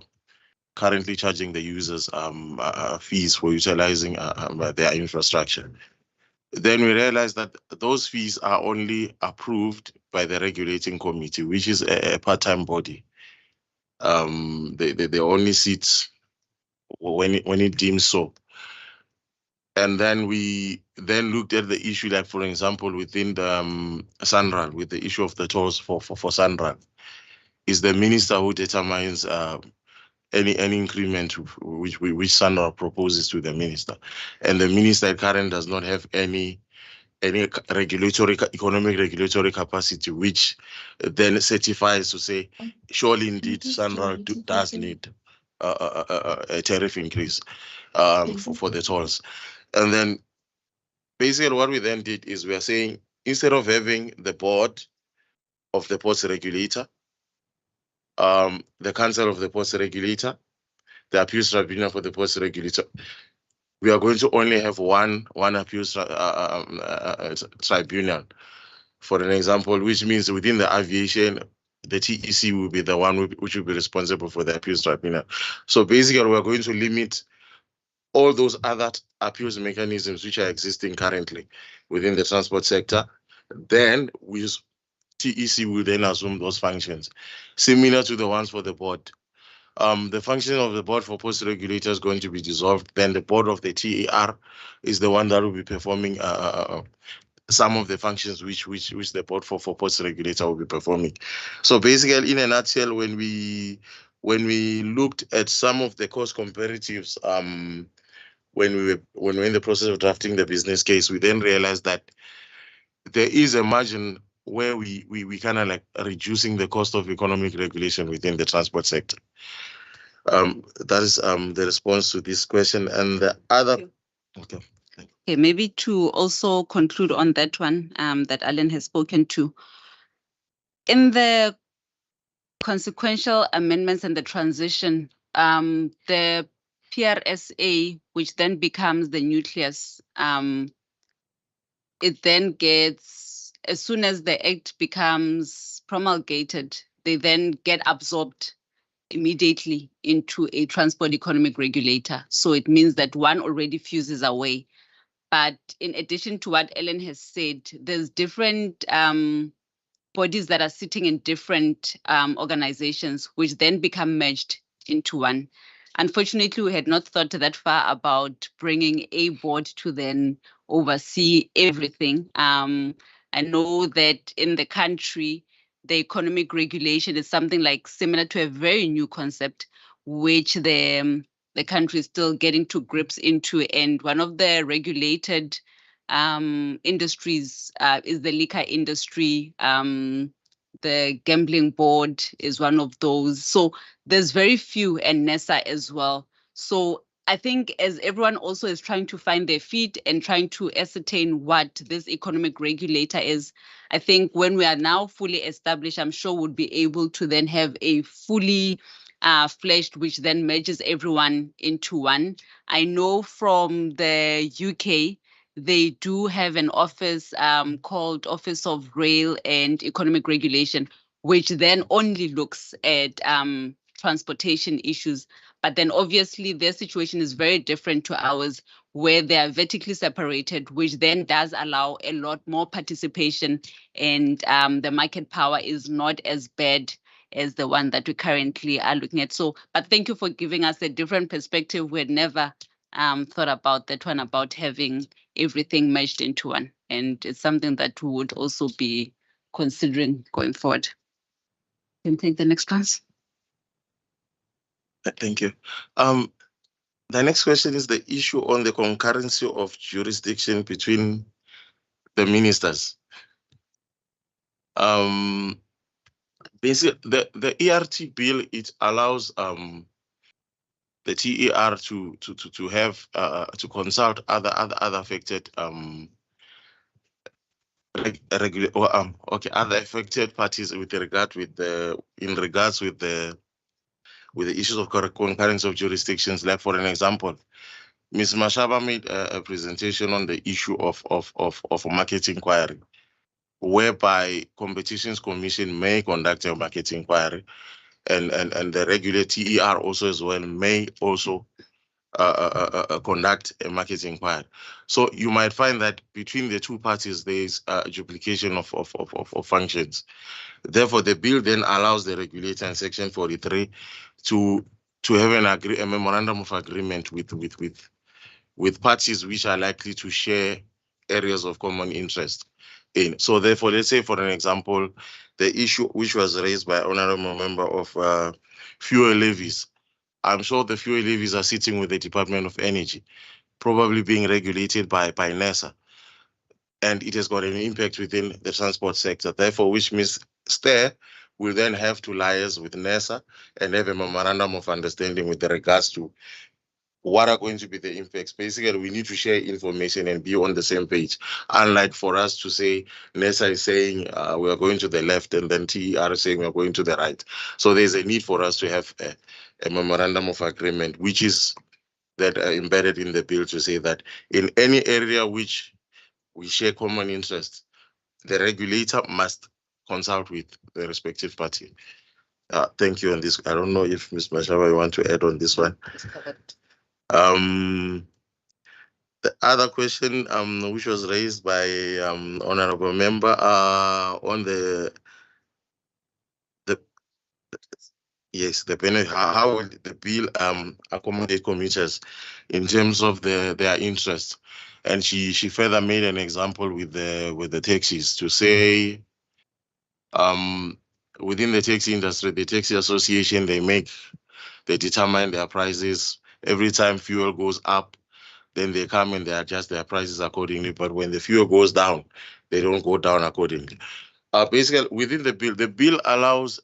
currently charging the users fees for utilizing their infrastructure. Then we realized that those fees are only approved by the regulating committee, which is a part-time body. They only sit when it deems so. And then we looked at the issue, like for example, within the SANRAL, with the issue of the tolls for SANRAL. Is the minister who determines any increment which SANRAL proposes to the minister, and the minister currently does not have any economic regulatory capacity, which then certifies to say, surely indeed SANRAL does need a tariff increase for the tolls. And then basically what we then did is we are saying, instead of having the board of the ports regulator, the council of the ports regulator, the appeals tribunal for the ports regulator, we are going to only have one appeals tribunal, for an example, which means within the aviation, the TEC will be the one which will be responsible for the appeals tribunal. So basically, we are going to limit all those other appeals mechanisms which are existing currently within the transport sector. Then TEC will then assume those functions, similar to the ones for the board. The function of the board for post regulator is going to be dissolved. Then the board of the TAR is the one that will be performing some of the functions which the board for post regulator will be performing. So basically, in a nutshell, when we looked at some of the cost comparatives, when we were in the process of drafting the business case, we then realized that there is a margin where we kind of like reducing the cost of economic regulation within the transport sector. That is the response to this question. And the other, okay. Okay, maybe to also conclude on that one that Alan has spoken to. In the consequential amendments and the transition, the PRSA, which then becomes the nucleus, it then gets, as soon as the act becomes promulgated, they then get absorbed immediately into a transport economic regulator. So it means that one already fuses away. But in addition to what Ellen has said, there's different bodies that are sitting in different organizations, which then become merged into one. Unfortunately, we had not thought that far about bringing a board to then oversee everything. I know that in the country, the economic regulation is something like similar to a very new concept, which the country is still getting to grips into. And one of the regulated industries is the liquor industry. The gambling board is one of those. So there's very few, and NESA as well. So I think as everyone also is trying to find their feet and trying to ascertain what this economic regulator is, I think when we are now fully established, I'm sure we'll be able to then have a fully fledged, which then merges everyone into one. I know from the UK, they do have an office called Office of Rail and Economic Regulation, which then only looks at transportation issues. But then obviously their situation is very different to ours, where they are vertically separated, which then does allow a lot more participation, and the market power is not as bad as the one that we currently are looking at. So, but thank you for giving us a different perspective. We had never thought about that one, about having everything merged into one. And it's something that we would also be considering going forward. Can take the next class. Thank you. The next question is the issue on the concurrency of jurisdiction between the ministers. Basically, the ERT bill, it allows the TER to have to consult other affected other affected parties with regards with the issues of concurrence of jurisdictions. Like for an example, Ms. Mashaba made a presentation on the issue of a market inquiry, whereby Competitions Commission may conduct a market inquiry, and the regular TER also as well may also conduct a market inquiry. So you might find that between the two parties there is a duplication of functions. Therefore, the bill then allows the regulator in Section 43 to have a memorandum of agreement with parties which are likely to share areas of common interest in. So therefore, let's say for an example, the issue which was raised by honorable member of fuel levies. I'm sure the fuel levies are sitting with the Department of Energy, probably being regulated by NESA. And it has got an impact within the transport sector. Therefore, which means STER will then have to liaise with NESA and have a memorandum of understanding with regards to what are going to be the impacts. Basically, we need to share information and be on the same page. Unlike for us to say, NESA is saying we are going to the left, and then TER is saying we are going to the right. So there's a need for us to have a memorandum of agreement, which is that embedded in the bill, to say that in any area which we share common interests, the regulator must consult with the respective party. Thank you on this. I don't know if Ms. Mashaba, you want to add on this one. The other question which was raised by honorable member on the yes, the benefit, how will the bill accommodate commuters in terms of their interests. And she further made an example with the taxis to say within the taxi industry, the taxi association, they determine their prices. Every time fuel goes up, then they come and they adjust their prices accordingly. But when the fuel goes down, they don't go down accordingly. Basically, within the bill allows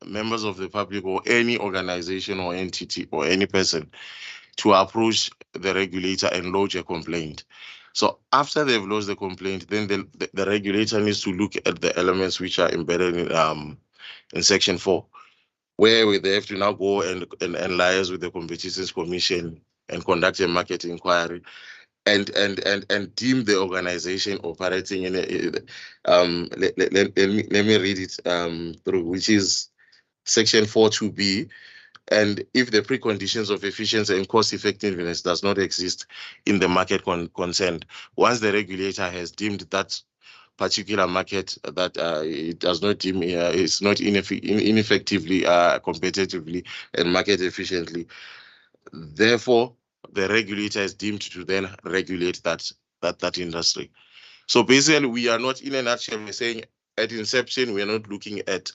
members of the public or any organization or entity or any person to approach the regulator and lodge a complaint. So after they've lodged the complaint, then the regulator needs to look at the elements which are embedded in Section 4, where they have to now go and liaise with the Competitions Commission and conduct a market inquiry and deem the organization operating in let me read it through, which is Section 4(2)(b). And if the preconditions of efficiency and cost effectiveness does not exist in the market concerned, once the regulator has deemed that particular market that it does not deem it's not ineffectively, competitively, and market efficiently, therefore the regulator is deemed to then regulate that industry. So basically, we are not, in a nutshell, we're saying at inception, we are not looking at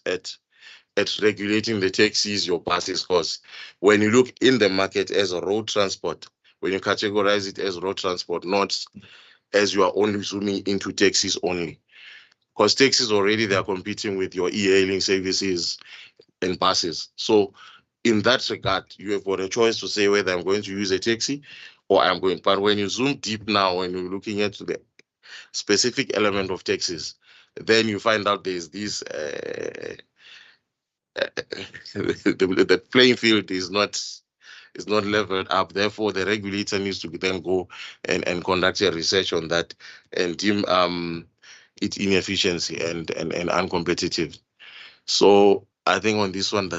regulating the taxis, your buses, because when you look in the market as a road transport, when you categorize it as road transport, not as you are only zooming into taxis only, because taxis already, they are competing with your e-hailing services and buses. So in that regard, you have got a choice to say whether I'm going to use a taxi or I'm going. But when you zoom deep now, when you're looking at the specific element of taxis, then you find out there's this the playing field is not leveled up. Therefore, the regulator needs to then go and conduct a research on that and deem its inefficiency and uncompetitive. So I think on this one,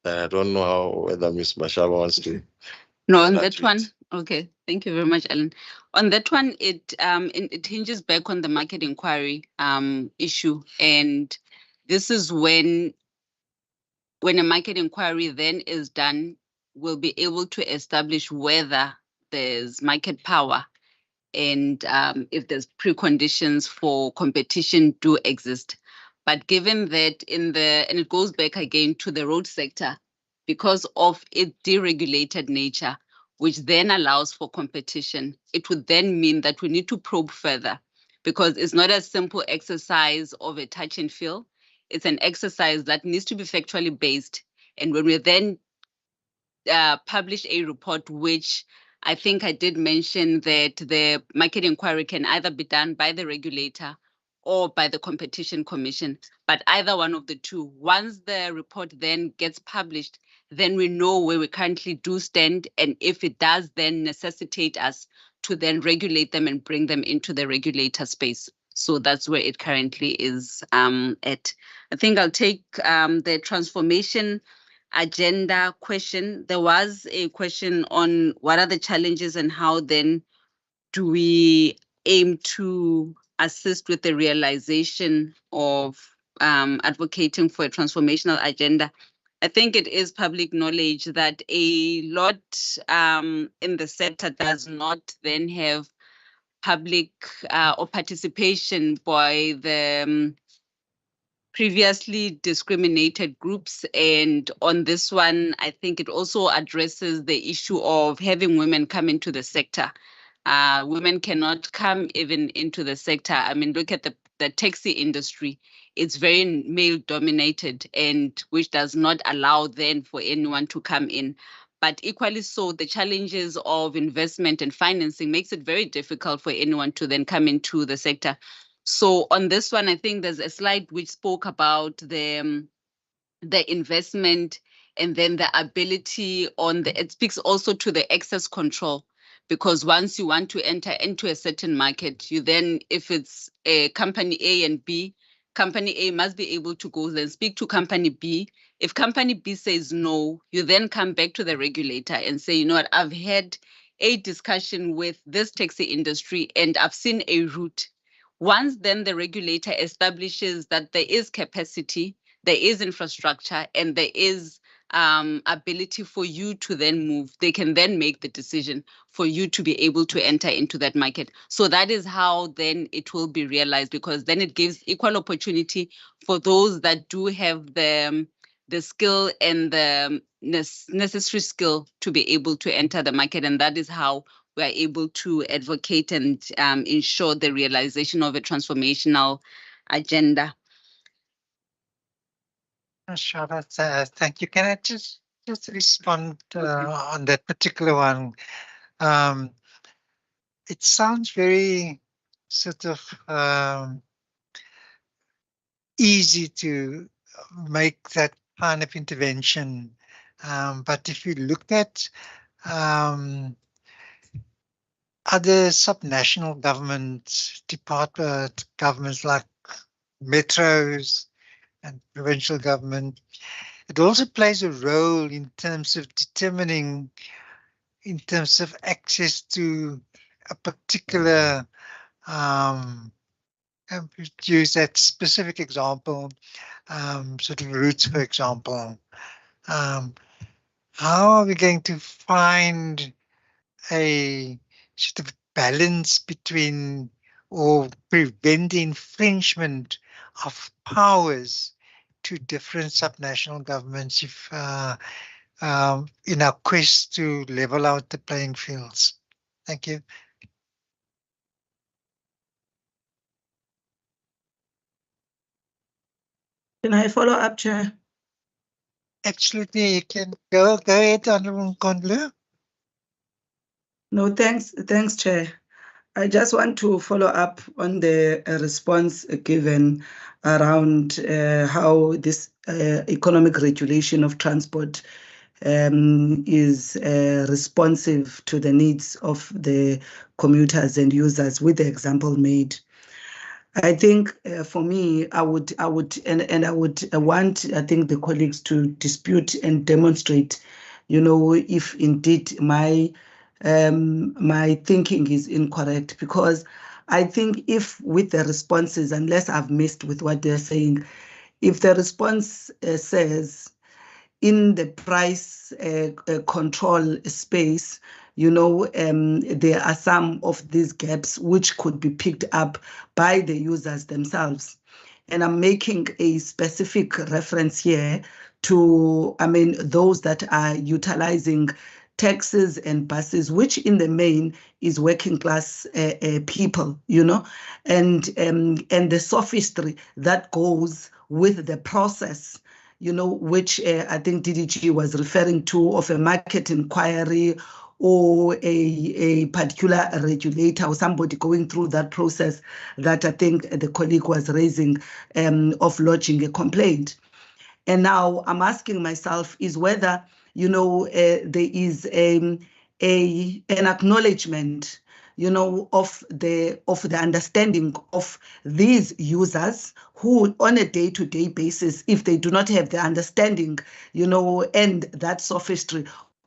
I don't know whether Ms. Mashaba wants to. No, on that one, okay. Thank you very much, Alan. On that one, it hinges back on the market inquiry issue, and this is when a market inquiry then is done, we'll be able to establish whether there's market power and if there's preconditions for competition do exist. But given that and it goes back again to the road sector, because of its deregulated nature, which then allows for competition, it would then mean that we need to probe further, because it's not a simple exercise of a touch and feel. It's an exercise that needs to be factually based. And when we then publish a report, which I think I did mention that the market inquiry can either be done by the regulator or by the Competition Commission, but either one of the two. Once the report then gets published, then we know where we currently do stand, and if it does then necessitate us to then regulate them and bring them into the regulator space. So that's where it currently is at. I think I'll take the transformation agenda question. There was a question on what are the challenges and how then do we aim to assist with the realization of advocating for a transformational agenda. I think it is public knowledge that a lot in the sector does not then have public or participation by the previously discriminated groups. And on this one, I think it also addresses the issue of having women come into the sector. Women cannot come even into the sector. I mean, look at the taxi industry. It's very male dominated, and which does not allow then for anyone to come in. But equally so, the challenges of investment and financing makes it very difficult for anyone to then come into the sector. So on this one, I think there's a slide which spoke about the investment and then the ability it speaks also to the access control, because once you want to enter into a certain market, you then, if it's a company A and B, company A must be able to go then speak to company B. If company B says no, you then come back to the regulator and say, you know what, I've had a discussion with this taxi industry and I've seen a route. Once then the regulator establishes that there is capacity, there is infrastructure, and there is ability for you to then move, they can then make the decision for you to be able to enter into that market. So that is how then it will be realized, because then it gives equal opportunity for those that do have the skill and the necessary skill to be able to enter the market. And that is how we are able to advocate and ensure the realization of a transformational agenda. Shaba, thank you. Can I just respond on that particular one? It sounds very sort of easy to make that kind of intervention. But if you look at other subnational governments like metros and provincial government, it also plays a role in terms of determining, in terms of access to a particular, use that specific example, sort of routes, for example. How are we going to find a sort of balance between, or prevent the infringement of powers to different subnational governments if in our quest to level out the playing fields? Thank you. Can I follow up, Chair? Absolutely, you can go ahead, Honorable Nkondlo. No, thanks, Chair. I just want to follow up on the response given around how this economic regulation of transport is responsive to the needs of the commuters and users, with the example made. I think for me, I would want, I think, the colleagues to dispute and demonstrate, if indeed my thinking is incorrect, because I think if with the responses, unless I've missed with what they're saying, if the response says in the price control space, there are some of these gaps which could be picked up by the users themselves. And I'm making a specific reference here to, those that are utilizing taxis and buses, which in the main is working class people, and the sophistry that goes with the process, which I think DDG was referring to, of a market inquiry or a particular regulator or somebody going through that process that I think the colleague was raising, of lodging a complaint. And now I'm asking myself is whether, there is an acknowledgement, of the understanding of these users who, on a day-to-day basis, if they do not have the understanding, and that sophistry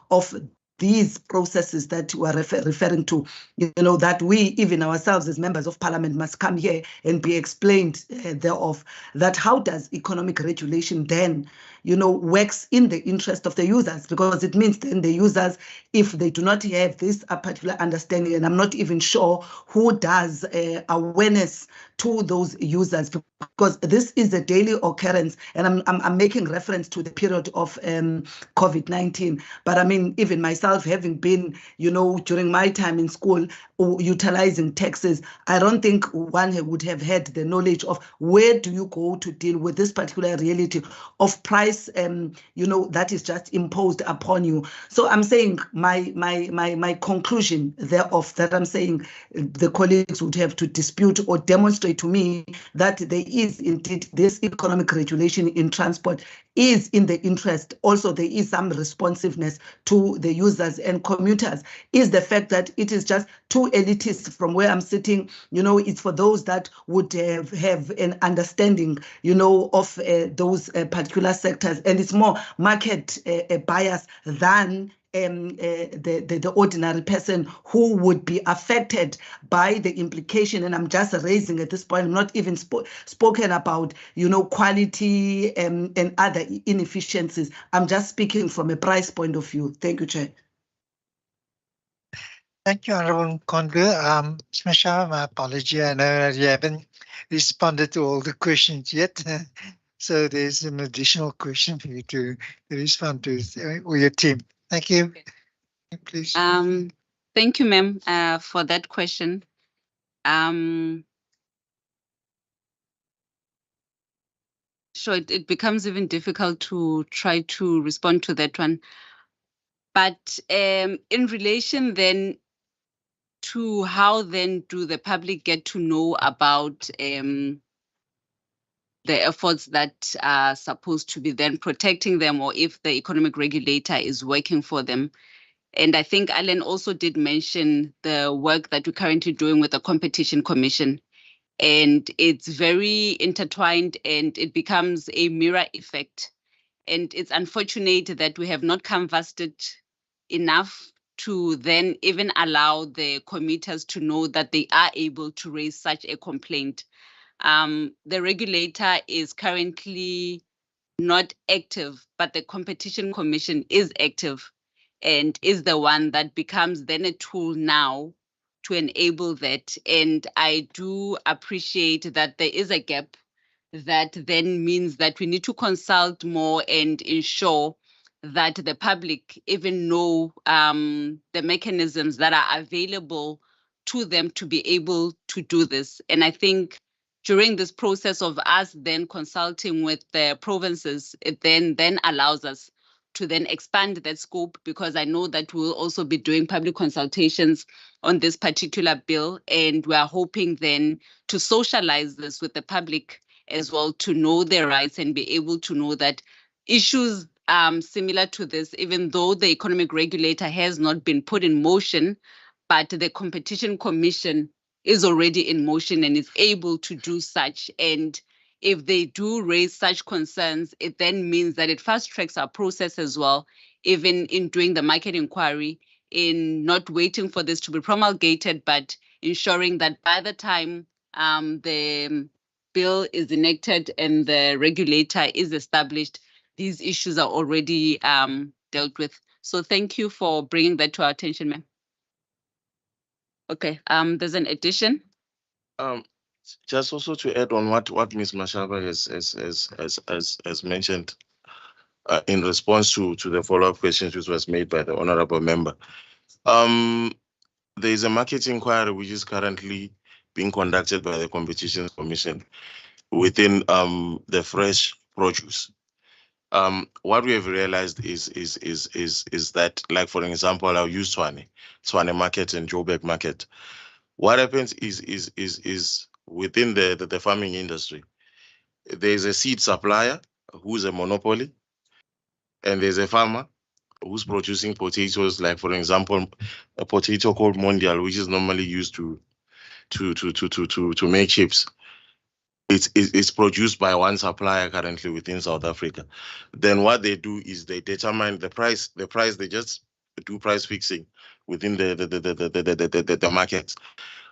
of these processes that we are referring to, that we, even ourselves as members of parliament, must come here and be explained thereof, that how does economic regulation then, works in the interest of the users, because it means then the users, if they do not have this particular understanding, and I'm not even sure who does awareness to those users, because this is a daily occurrence, and I'm making reference to the period of COVID-19. But even myself, having been, during my time in school, utilizing taxes, I don't think one would have had the knowledge of where do you go to deal with this particular reality of price, that is just imposed upon you. So I'm saying my conclusion thereof, that I'm saying the colleagues would have to dispute or demonstrate to me that there is indeed this economic regulation in transport is in the interest. Also, there is some responsiveness to the users and commuters, is the fact that it is just too elitist from where I'm sitting. It's for those that would have an understanding, of those particular sectors, and it's more market bias than the ordinary person who would be affected by the implication. And I'm just raising at this point, I'm not even spoken about, quality and other inefficiencies. I'm just speaking from a price point of view. Thank you, Chair. Thank you, Honourable Nkondlo. Ms. Mashaba, my apology. I know you haven't responded to all the questions yet. So there's an additional question for you to respond to, or your team. Thank you. Please. Thank you, ma'am, for that question. Sure, it becomes even difficult to try to respond to that one. But in relation then to how then do the public get to know about the efforts that are supposed to be then protecting them, or if the economic regulator is working for them. And I think Alan also did mention the work that we're currently doing with the Competition Commission. And it's very intertwined and it becomes a mirror effect. And it's unfortunate that we have not canvassed it enough to then even allow the commuters to know that they are able to raise such a complaint. The regulator is currently not active, but the Competition Commission is active and is the one that becomes then a tool now to enable that. And I do appreciate that there is a gap that then means that we need to consult more and ensure that the public even know the mechanisms that are available to them to be able to do this. And I think during this process of us then consulting with the provinces, it then allows us to then expand that scope, because I know that we'll also be doing public consultations on this particular bill. And we are hoping then to socialize this with the public as well, to know their rights and be able to know that issues similar to this, even though the economic regulator has not been put in motion, but the Competition Commission is already in motion and is able to do such. And if they do raise such concerns, it then means that it fast tracks our process as well, even in doing the market inquiry, in not waiting for this to be promulgated, but ensuring that by the time the bill is enacted and the regulator is established, these issues are already dealt with. So thank you for bringing that to our attention, ma'am. Okay, there's an addition. Just also to add on what Ms. Mashaba has mentioned in response to the follow-up questions which was made by the honorable member. There is a market inquiry which is currently being conducted by the Competition Commission within the fresh produce. What we have realized is that, like for example, I'll use Tshwane Market and Joburg Market. What happens is within the farming industry, there's a seed supplier who's a monopoly, and there's a farmer who's producing potatoes, like for example, a potato called Mondial, which is normally used to make chips. It's produced by one supplier currently within South Africa. Then what they do is they determine the price. They just do price fixing within the markets.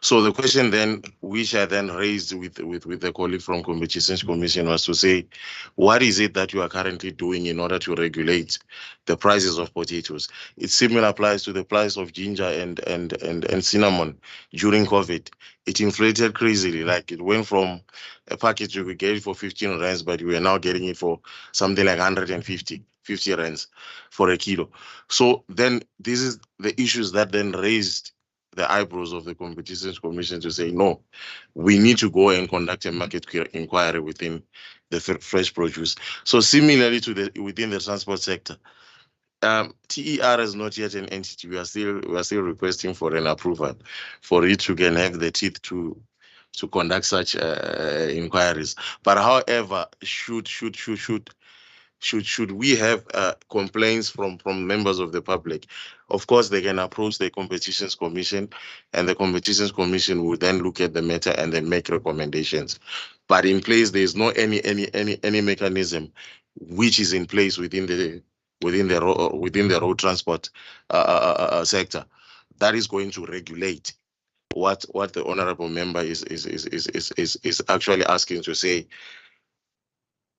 So the question then, which I then raised with the colleague from Competition Commission, was to say, what is it that you are currently doing in order to regulate the prices of potatoes? It similar applies to the price of ginger and cinnamon during COVID. It inflated crazily, like it went from a package you could get it for 15 rands, but we are now getting it for something like 150 rands for a kilo. So then this is the issues that then raised the eyebrows of the Competitions Commission to say, no, we need to go and conduct a market inquiry within the fresh produce. So similarly to within the transport sector, TER is not yet an entity. We are still requesting for an approval for it to can have the teeth to conduct such inquiries. But however, should we have complaints from members of the public, of course they can approach the Competitions Commission, and the Competitions Commission will then look at the matter and then make recommendations. But in place, there is no any mechanism which is in place within the road transport sector that is going to regulate what the honorable member is actually asking to say.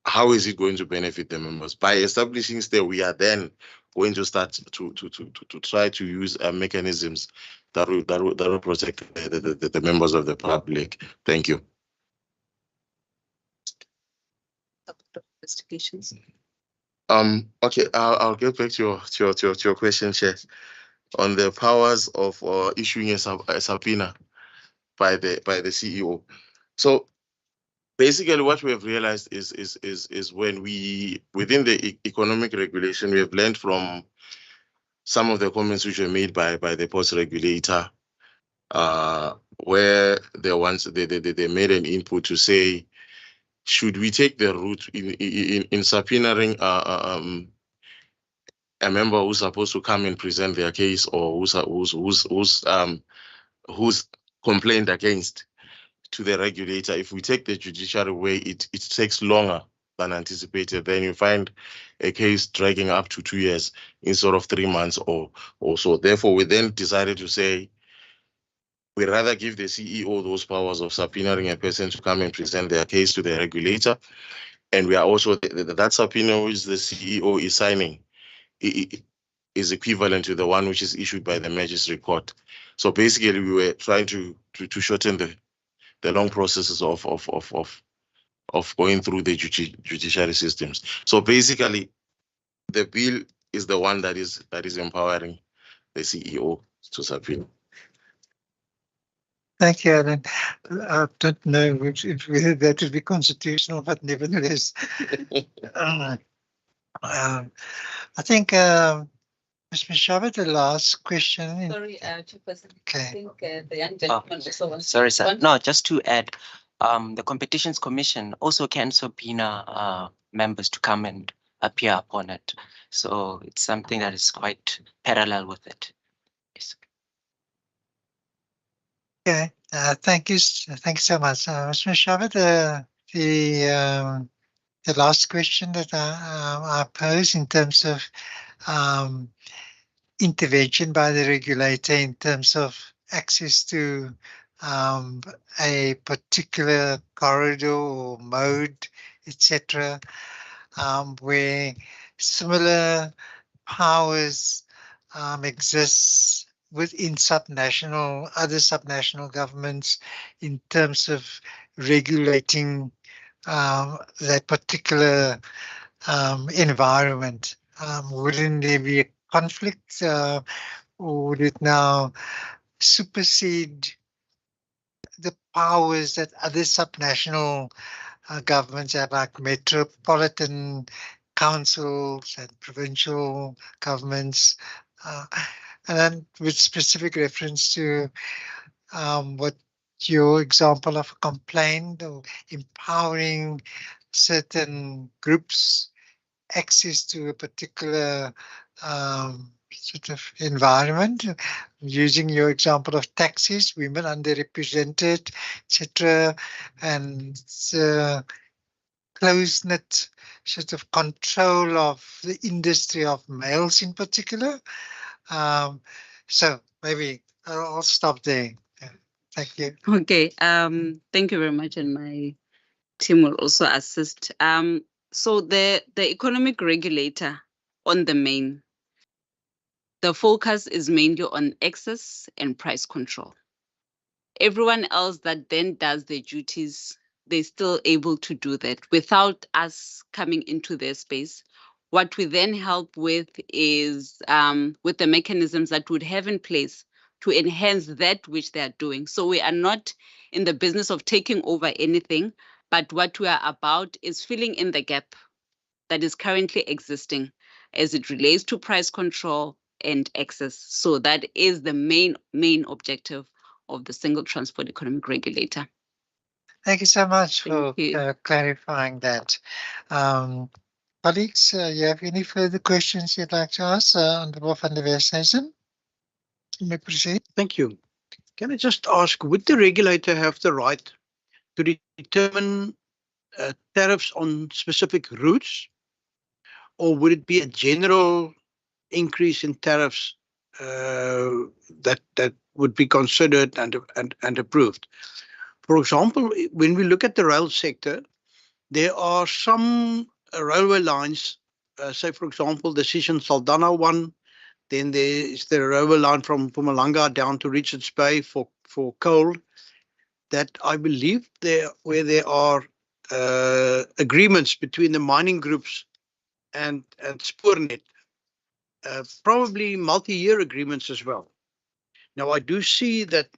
How is it going to benefit the members? By establishing STAIR, we are then going to start to try to use mechanisms that will protect the members of the public. Thank you. Investigations. Okay, I'll get back to your question, Chair, on the powers of issuing a subpoena by the CEO. So basically, what we have realized is when within the economic regulation, we have learned from some of the comments which were made by the post regulator, where they made an input to say, should we take the route in subpoenaing a member who's supposed to come and present their case, or who's complained against to the regulator? If we take the judiciary way, it takes longer than anticipated. Then you find a case dragging up to 2 years instead of 3 months or so. Therefore, we then decided to say, we rather give the CEO those powers of subpoenaing a person to come and present their case to the regulator. And we are also, that subpoena which the CEO is signing is equivalent to the one which is issued by the magistrate court. So basically, we were trying to shorten the long processes of going through the judiciary systems. So basically, the bill is the one that is empowering the CEO to subpoena. Thank you, Alan. I don't know whether that would be constitutional, but nevertheless, I think Ms. Mashaba, the last question. Sorry, Chairperson. Okay. I think the young gentleman also wants. Sorry, sir. No, just to add, the Competitions Commission also can subpoena members to come and appear upon it. So it's something that is quite parallel with it. Yes. Okay, thank you so much, Ms. Mashaba. The last question that I pose in terms of intervention by the regulator in terms of access to a particular corridor or mode, etc., where similar powers exists within other subnational governments in terms of regulating that particular environment. Wouldn't there be a conflict, or would it now supersede the powers that other subnational governments have, like metropolitan councils and provincial governments? And then with specific reference to what your example of a complaint or empowering certain groups access to a particular sort of environment, using your example of taxis, women underrepresented, etc., and close-knit sort of control of the industry of males in particular. So maybe I'll stop there. Thank you. Okay. Thank you very much, and my team will also assist. So the economic regulator on the main, the focus is mainly on access and price control. Everyone else that then does their duties, they're still able to do that without us coming into their space. What we then help with is with the mechanisms that would have in place to enhance that which they are doing. So we are not in the business of taking over anything, but what we are about is filling in the gap that is currently existing as it relates to price control and access. So that is the main objective of the single transport economic regulator. Thank you so much for clarifying that. Colleagues, you have any further questions you'd like to ask Honorable van der Westhuizen? You may proceed. Thank you. Can I just ask, would the regulator have the right to determine tariffs on specific routes, or would it be a general increase in tariffs that would be considered and approved? For example, when we look at the rail sector, there are some railway lines, say for example, the Sishen-Saldanha one, then there is the railway line from Mpumalanga down to Richards Bay for coal, that I believe where there are agreements between the mining groups and Spoornet, probably multi-year agreements as well. Now I do see that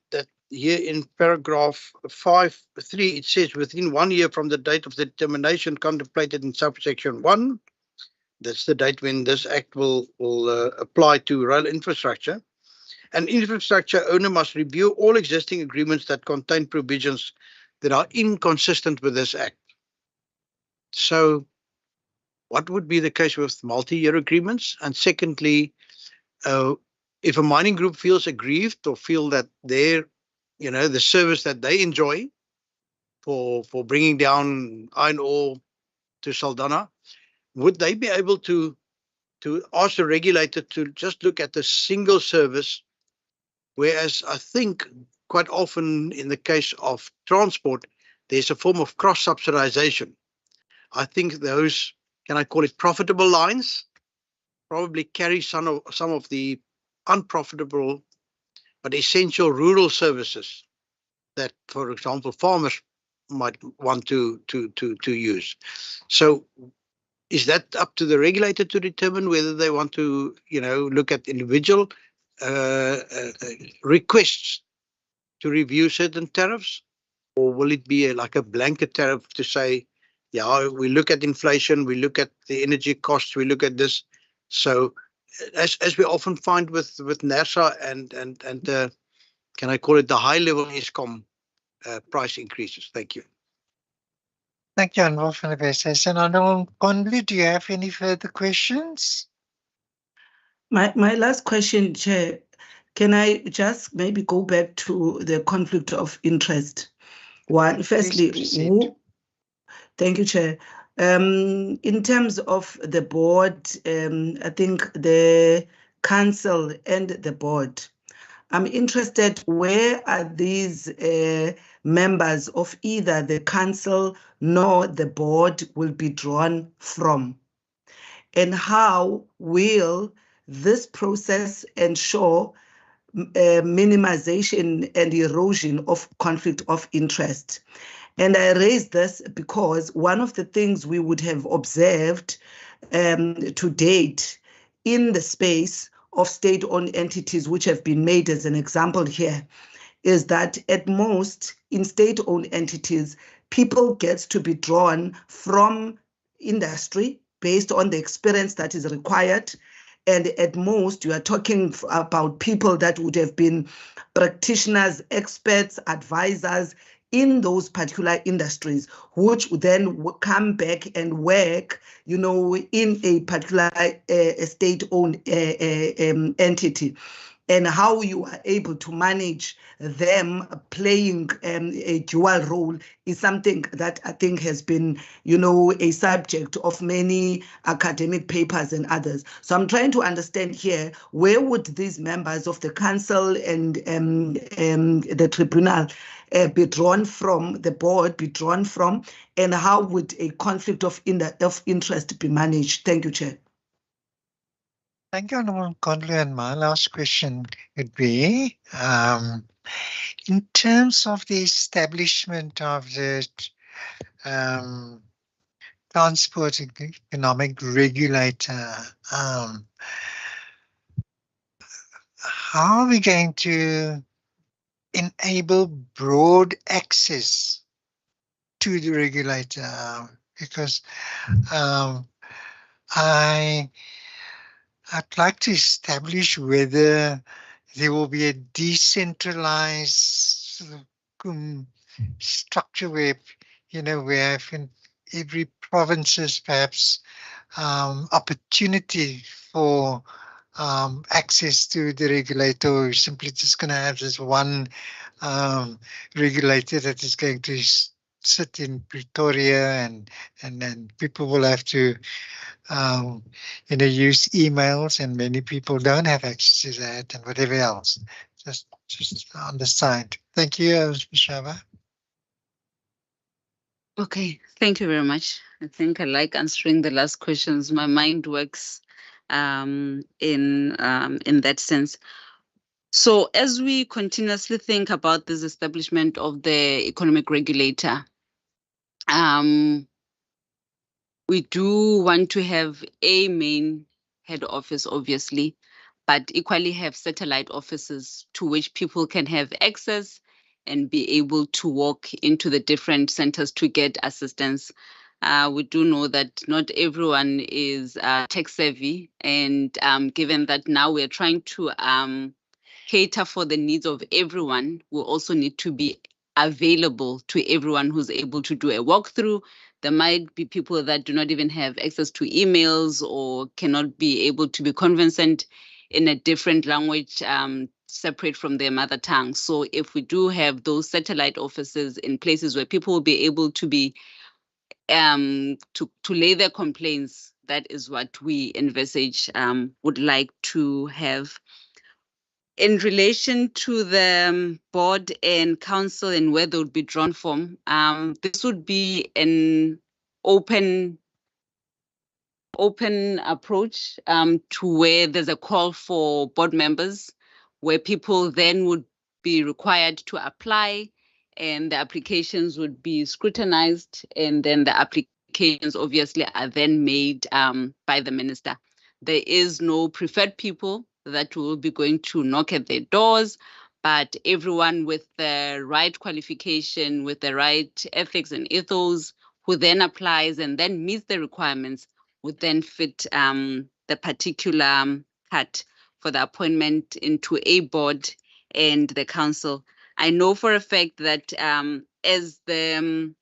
here in paragraph 5.3 it says within 1 year from the date of the determination contemplated in subsection 1, that's the date when this act will apply to rail infrastructure. An infrastructure owner must review all existing agreements that contain provisions that are inconsistent with this act. So what would be the case with multi-year agreements? And secondly, if a mining group feels aggrieved or feel that their, the service that they enjoy for bringing down iron ore to Saldanha, would they be able to ask the regulator to just look at the single service? Whereas I think quite often in the case of transport, there's a form of cross-subsidization. I think those, can I call it profitable lines, probably carry some of the unprofitable but essential rural services that, for example, farmers might want to use. So is that up to the regulator to determine whether they want to, look at individual requests to review certain tariffs, or will it be like a blanket tariff to say, yeah, we look at inflation, we look at the energy costs, we look at this. So as we often find with NERSA and can I call it the high level ESCOM price increases? Thank you. Thank you, Honorable van der Westhuizen. Honorable Conley, do you have any further questions? My last question, Chair, can I just maybe go back to the conflict of interest? One, firstly, thank you, Chair. In terms of the board, I think the council and the board, I'm interested, where are these members of either the council nor the board will be drawn from? And how will this process ensure minimization and erosion of conflict of interest? And I raise this because one of the things we would have observed to date in the space of state-owned entities, which have been made as an example here, is that at most in state-owned entities, people get to be drawn from industry based on the experience that is required. And at most, you are talking about people that would have been practitioners, experts, advisors in those particular industries, which would then come back and work, in a particular state-owned entity. And how you are able to manage them playing a dual role is something that I think has been, a subject of many academic papers and others. So I'm trying to understand here, where would these members of the council and the tribunal be drawn from, the board be drawn from, and how would a conflict of interest be managed? Thank you, Chair. Thank you, Honorable Conley. And my last question would be, in terms of the establishment of the transport economic regulator, how are we going to enable broad access to the regulator? Because I'd like to establish whether there will be a decentralized structure where, where in every provinces perhaps opportunity for access to the regulator. We're simply just going to have this one regulator that is going to sit in Pretoria, and then people will have to use emails, and many people don't have access to that, and whatever else. Just on the side. Thank you, Mashaba. Okay, thank you very much. I think I like answering the last questions. My mind works in that sense. So as we continuously think about this establishment of the economic regulator, we do want to have a main head office, obviously, but equally have satellite offices to which people can have access and be able to walk into the different centers to get assistance. We do know that not everyone is tech savvy, and given that now we're trying to cater for the needs of everyone, we also need to be available to everyone who's able to do a walkthrough. There might be people that do not even have access to emails or cannot be able to be conversant in a different language separate from their mother tongue. So if we do have those satellite offices in places where people will be able to be to lay their complaints, that is what we envisage would like to have. In relation to the board and council and where they would be drawn from, this would be an open approach to where there's a call for board members, where people then would be required to apply, and the applications would be scrutinized, and then the applications obviously are then made by the minister. There is no preferred people that will be going to knock at their doors, but everyone with the right qualification, with the right ethics and ethos, who then applies and then meets the requirements, would then fit the particular cut for the appointment into a board and the council. I know for a fact that as when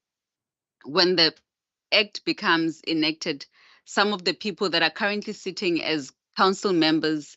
the act becomes enacted, some of the people that are currently sitting as council members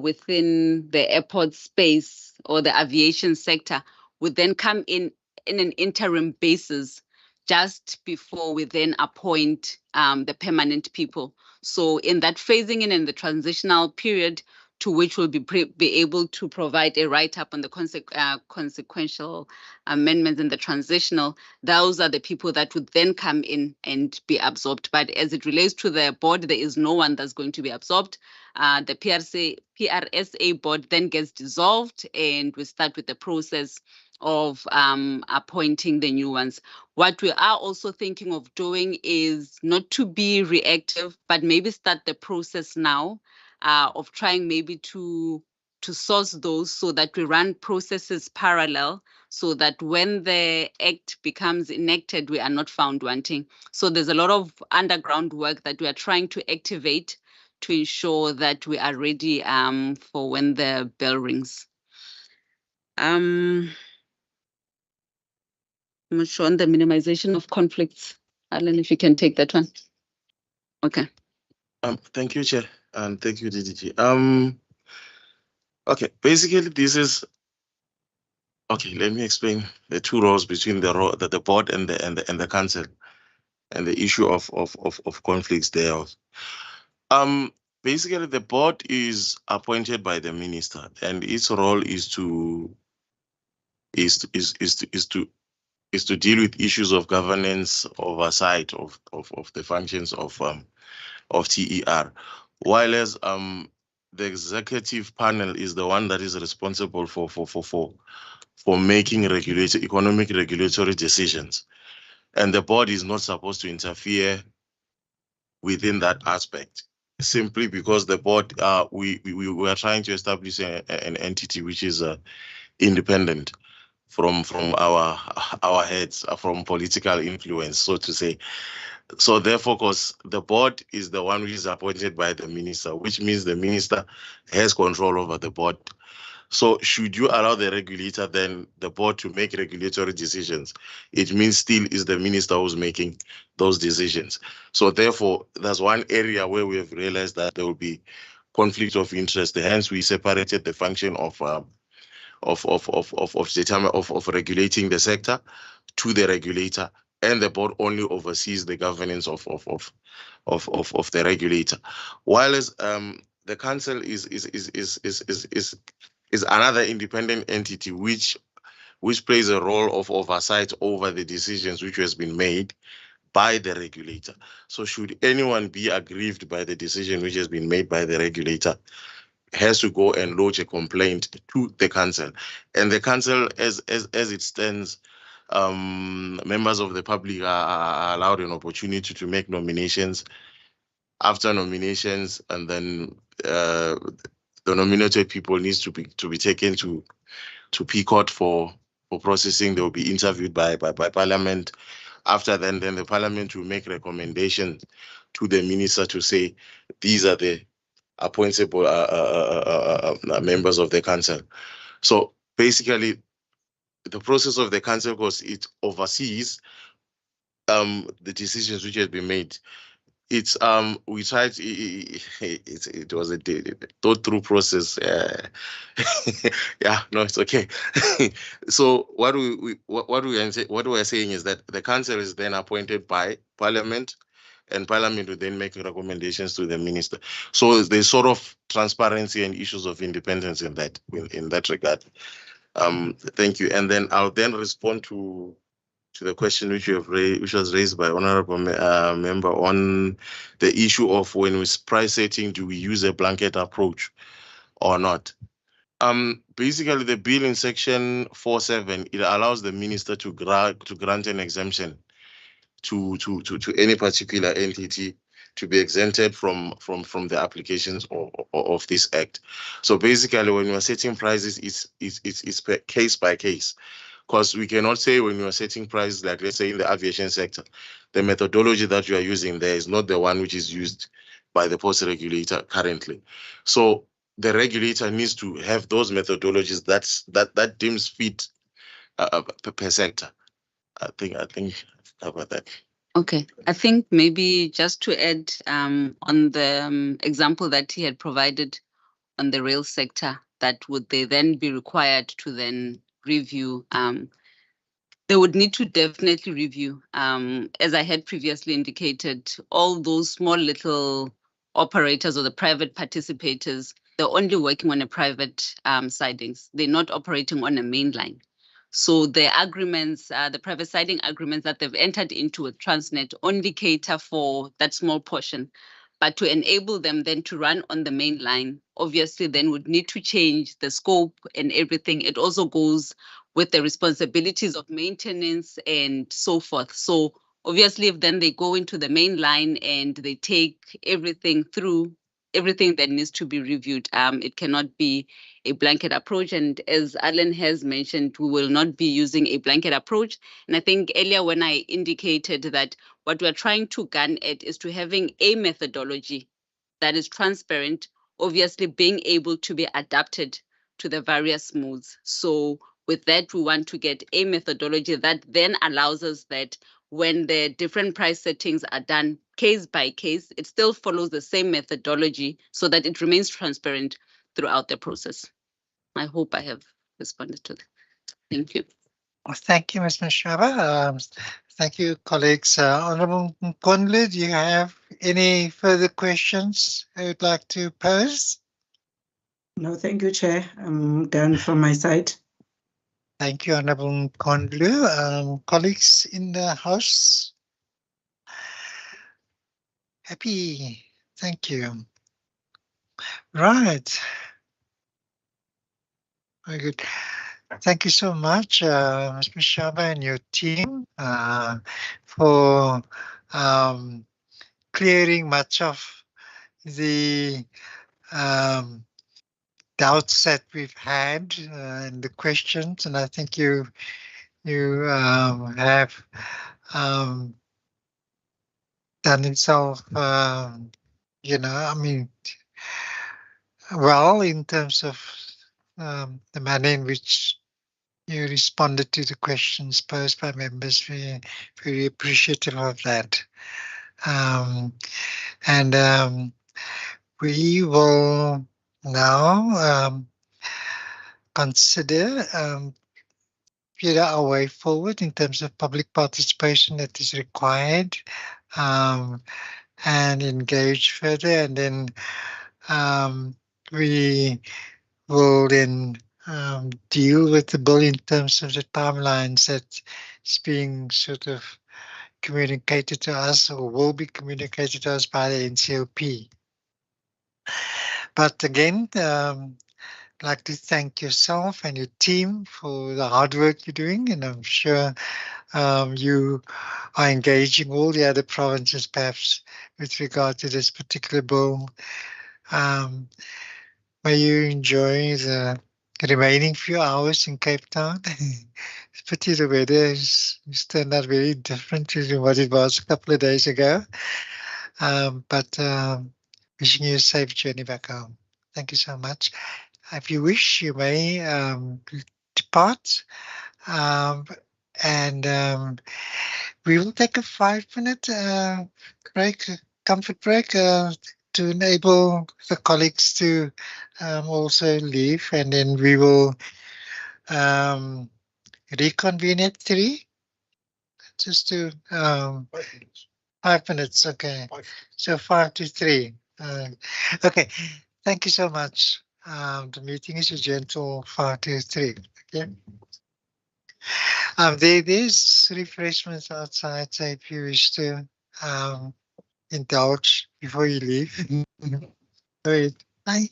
within the airport space or the aviation sector would then come in an interim basis just before we then appoint the permanent people. So in that phasing in and the transitional period, to which we'll be able to provide a write-up on the consequential amendments in the transitional, those are the people that would then come in and be absorbed. But as it relates to the board, there is no one that's going to be absorbed. The PRSA board then gets dissolved, and we start with the process of appointing the new ones. What we are also thinking of doing is not to be reactive, but maybe start the process now of trying maybe to source those so that we run processes parallel, so that when the act becomes enacted, we are not found wanting. So there's a lot of underground work that we are trying to activate to ensure that we are ready for when the bell rings. I'm not sure on the minimization of conflicts. Alan, if you can take that one. Okay. Thank you, Chair, and thank you, DDG. Okay, basically this is okay. Let me explain the two roles between the board and the council, and the issue of conflicts thereof. Basically, the board is appointed by the minister, and its role is to deal with issues of governance, oversight of the functions of TER, while as the executive panel is the one that is responsible for making economic regulatory decisions, and the board is not supposed to interfere within that aspect. simply because the board, we were trying to establish an entity which is independent from our heads, from political influence, so to say. So therefore, because the board is the one which is appointed by the minister, which means the minister has control over the board. So should you allow the regulator, then the board, to make regulatory decisions, it means still is the minister who's making those decisions. So therefore, that's one area where we have realized that there will be conflict of interest. Hence, we separated the function of regulating the sector to the regulator, and the board only oversees the governance of the regulator. Whilst the council is another independent entity which plays a role of oversight over the decisions which has been made by the regulator. So should anyone be aggrieved by the decision which has been made by the regulator, has to go and lodge a complaint to the council. And the council, as it stands, members of the public are allowed an opportunity to make nominations. After nominations, and then the nominated people needs to be taken to PCOT for processing. They will be interviewed by Parliament. After then the Parliament will make recommendations to the minister to say these are the appointable members of the council. So basically, the process of the council, because it oversees the decisions which have been made. It's we tried. It was a thought through process. Yeah, no, it's okay. So what we are saying is that the council is then appointed by Parliament, and Parliament will then make recommendations to the minister. So there's sort of transparency and issues of independence in that regard. Thank you. And then I'll then respond to the question which was raised by honorable member on the issue of when we're price setting, do we use a blanket approach or not? Basically, the bill in section 4.7, it allows the minister to grant an exemption to any particular entity to be exempted from the applications of this act. So basically, when you're setting prices, it's case by case. Because we cannot say when you are setting prices, like let's say in the aviation sector, the methodology that you are using there is not the one which is used by the post regulator currently. So the regulator needs to have those methodologies that deems fit per sector. I think I've covered that. Okay, I think maybe just to add on the example that he had provided on the rail sector, that would they then be required to then review? They would need to definitely review. As I had previously indicated, all those small little operators or the private participators, they're only working on a private sidings. They're not operating on a main line. So the agreements, the private siding agreements that they've entered into with Transnet only cater for that small portion. But to enable them then to run on the main line, obviously then would need to change the scope and everything. It also goes with the responsibilities of maintenance and so forth. So obviously, if then they go into the main line and they take everything through, everything that needs to be reviewed, it cannot be a blanket approach. And as Alan has mentioned, we will not be using a blanket approach. And I think earlier when I indicated that what we're trying to gun at is to having a methodology that is transparent, obviously being able to be adapted to the various modes. So with that, we want to get a methodology that then allows us that when the different price settings are done case by case, it still follows the same methodology so that it remains transparent throughout the process. I hope I have responded to that. Thank you. Well, thank you, Ms. Mashaba. Thank you, colleagues. Honorable Mkonlu, do you have any further questions you would like to pose? No, thank you, Chair. I'm done from my side. Thank you, Honorable Mkonlu. Colleagues in the House? Happy. Thank you. Right. Very good. Thank you so much, Ms. Mashaba and your team, for clearing much of the doubts that we've had and the questions, and I think you have done itself, I mean, well, in terms of the manner in which you responded to the questions posed by members. We're very appreciative of that. And we will now consider our way forward in terms of public participation that is required, and engage further. And then we will then deal with the bill in terms of the timelines that is being sort of communicated to us or will be communicated to us by the NCOP. But again, I'd like to thank yourself and your team for the hard work you're doing, and I'm sure you are engaging all the other provinces perhaps with regard to this particular bill. May you enjoy the remaining few hours in Cape Town. It's pity the weather is turned out very different to what it was a couple of days ago. But wishing you a safe journey back home. Thank you so much. If you wish, you may depart. And we will take a 5-minute break, comfort break, to enable the colleagues to also leave, and then we will reconvene at 3. Just to 5 minutes, okay. So 5 to 3. Okay, thank you so much. The meeting is adjourned till 5 to 3. Okay. There's refreshments outside, so if you wish to indulge before you leave. Great. Bye.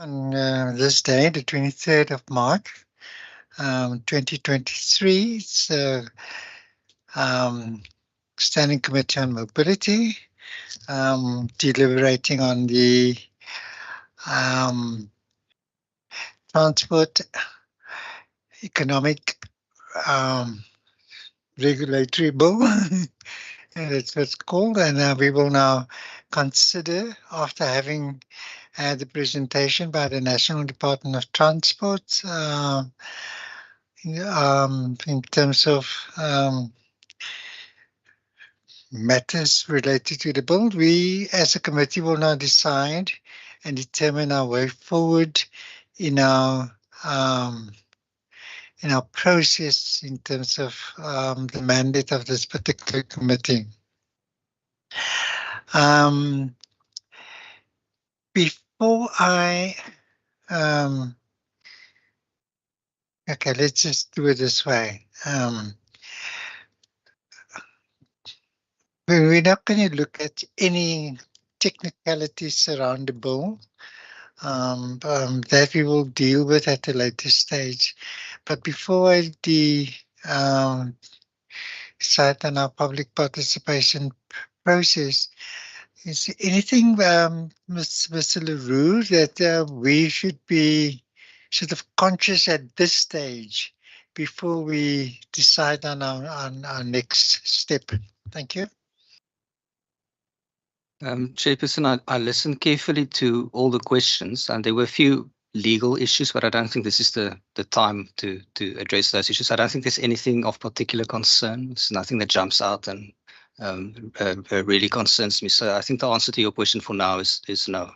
On this day, the 23rd of March, 2023, it's Standing Committee on Mobility, deliberating on the transport economic regulatory bill. That's what it's called. And we will now consider, after having had the presentation by the National Department of Transport, in terms of matters related to the bill, we as a committee will now decide and determine our way forward in our process in terms of the mandate of this particular committee. Before I okay, let's just do it this way. We're not going to look at any technicalities around the bill. That we will deal with at a later stage. But before I decide on our public participation process, is there anything, Mr. LaRue, that we should be sort of conscious at this stage before we decide on our next step? Thank you. Chairperson, I listened carefully to all the questions, and there were a few legal issues, but I don't think this is the time to address those issues. I don't think there's anything of particular concern. There's nothing that jumps out and really concerns me. So I think the answer to your question for now is no.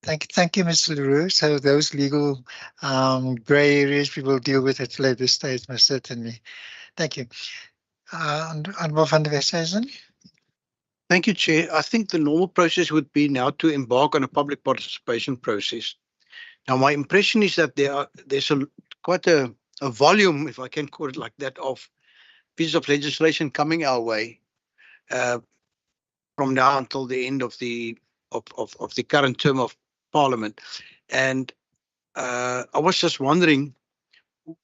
Thank you, Mr. LaRue. So those legal grey areas we will deal with at a later stage, most certainly. Thank you. Honourable van der Westhuizen. Thank you, Chair. I think the normal process would be now to embark on a public participation process. Now, my impression is that there's quite a volume, if I can call it like that, of pieces of legislation coming our way from now until the end of the current term of Parliament. And I was just wondering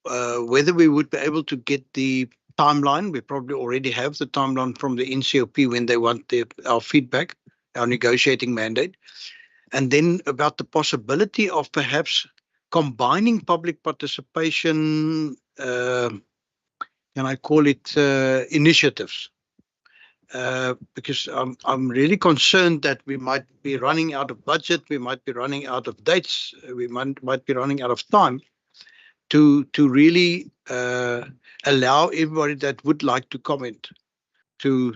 whether we would be able to get the timeline. We probably already have the timeline from the NCOP when they want our feedback, our negotiating mandate. And then about the possibility of perhaps combining public participation, can I call it initiatives? Because I'm really concerned that we might be running out of budget, we might be running out of dates, we might be running out of time to really allow everybody that would like to comment to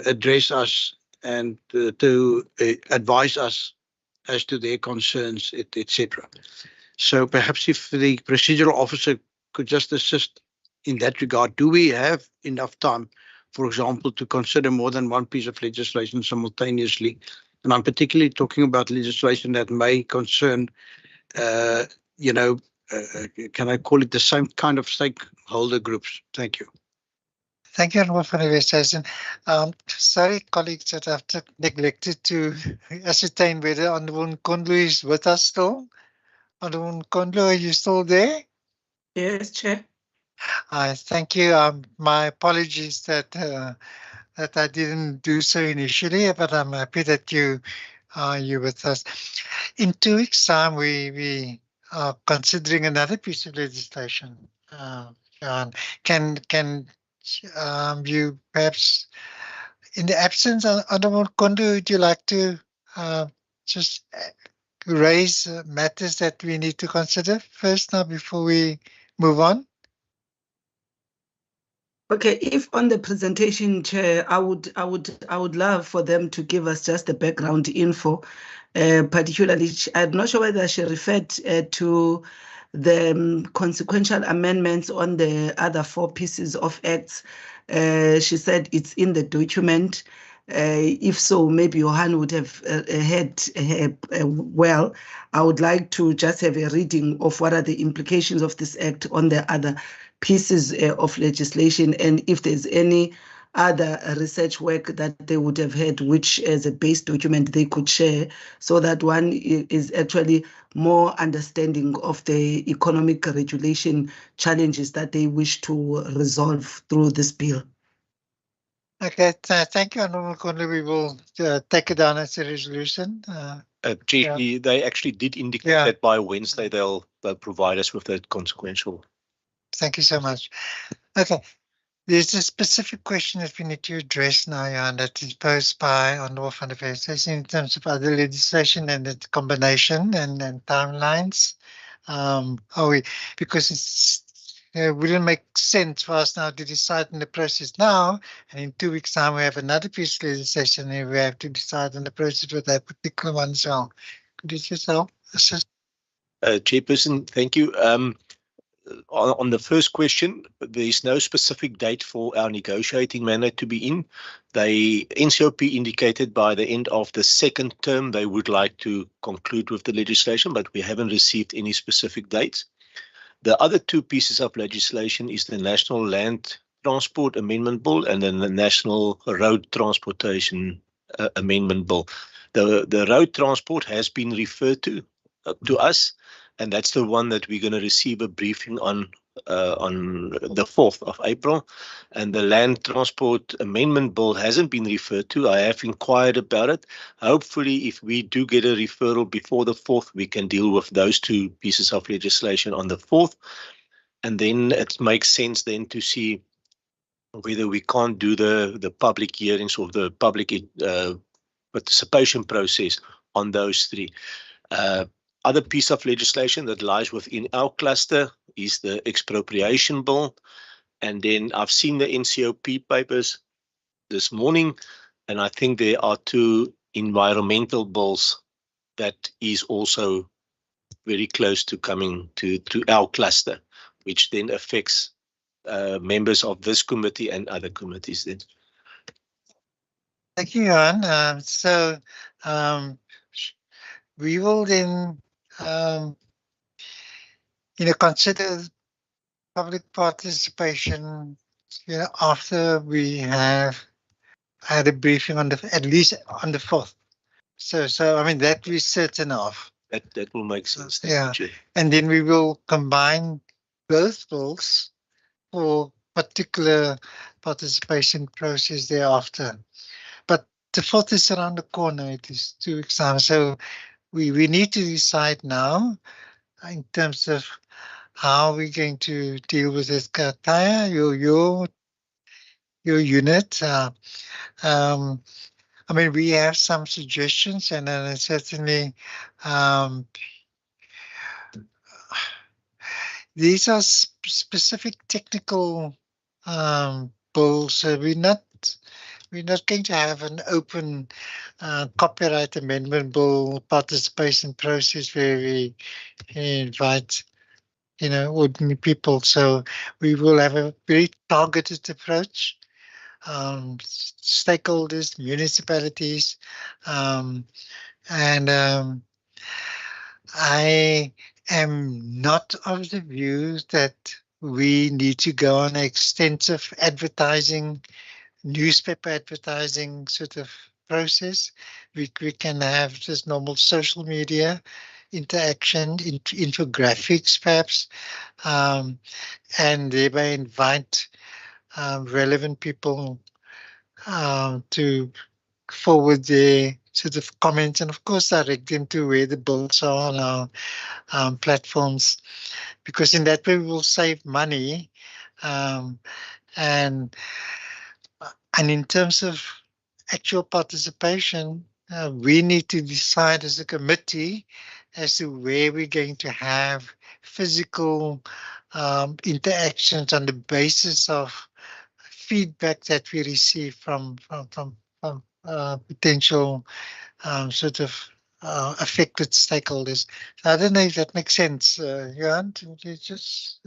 address us and to advise us as to their concerns, etc. So perhaps if the procedural officer could just assist in that regard, do we have enough time, for example, to consider more than one piece of legislation simultaneously? And I'm particularly talking about legislation that may concern, can I call it the same kind of stakeholder groups? Thank you. Thank you, Honourable van der Westhuizen. Sorry, colleagues, that I've neglected to ascertain whether Honourable Nkondlo is with us still. Honourable Nkondlo, are you still there? Yes, Chair. Thank you. My apologies that I didn't do so initially, but I'm happy that you're with us. In 2 weeks' time, we are considering another piece of legislation. John, can you perhaps, in the absence of Honourable Nkondlo, would you like to just raise matters that we need to consider first now before we move on? Okay, if on the presentation, Chair, I would love for them to give us just the background info. Particularly, I'm not sure whether she referred to the consequential amendments on the other 4 pieces of acts. She said it's in the document. If so, maybe Johan would have had well. I would like to just have a reading of what are the implications of this act on the other pieces of legislation, and if there's any other research work that they would have had, which as a base document they could share, so that one is actually more understanding of the economic regulation challenges that they wish to resolve through this bill. Okay, thank you, Honourable Conley. We will take it down as a resolution. Chief, they actually did indicate that by Wednesday they'll provide us with the consequential. Thank you so much. Okay, there's a specific question that we need to address now, Jan, that is posed by Honourable van der Vesthuizen in terms of other legislation and its combination and timelines. Because it wouldn't make sense for us now to decide on the process now, and in 2 weeks' time we have another piece of legislation and we have to decide on the process with that particular one as well. Could you just help assist? Chairperson, thank you. On the first question, there is no specific date for our negotiating mandate to be in. The NCOP indicated by the end of the second term they would like to conclude with the legislation, but we haven't received any specific dates. The other two pieces of legislation is the National Land Transport Amendment Bill and then the National Road Transportation Amendment Bill. The road transport has been referred to us, and that's the one that we're going to receive a briefing on the 4th of April. And the Land Transport Amendment Bill hasn't been referred to. I have inquired about it. Hopefully, if we do get a referral before the 4th, we can deal with those two pieces of legislation on the 4th. And then it makes sense then to see whether we can't do the public hearings or the public participation process on those three. Other piece of legislation that lies within our cluster is the expropriation bill. And then I've seen the NCOP papers this morning, and I think there are two environmental bills that is also very close to coming to our cluster, which then affects members of this committee and other committees then. Thank you, Jan. We will then consider public participation after we have had a briefing on at least on the 4th. So I mean that we're certain of. That will make sense. Yeah, and then we will combine both bills for particular participation process thereafter. But the 4th is around the corner. It is 2 weeks time. So we need to decide now in terms of how we're going to deal with this. Kaya, your unit. I mean, we have some suggestions, and then certainly these are specific technical bills. So we're not going to have an open copyright amendment bill participation process where we invite ordinary people. So we will have a very targeted approach. Stakeholders, municipalities, and I am not of the view that we need to go on extensive advertising, newspaper advertising sort of process. We can have just normal social media interaction, infographics perhaps, and thereby invite relevant people to forward their sort of comments, and of course direct them to where the bills are on our platforms, because in that way we will save money. And in terms of actual participation, we need to decide as a committee as to where we're going to have physical interactions on the basis of feedback that we receive from potential sort of affected stakeholders. I don't know if that makes sense. Johan, just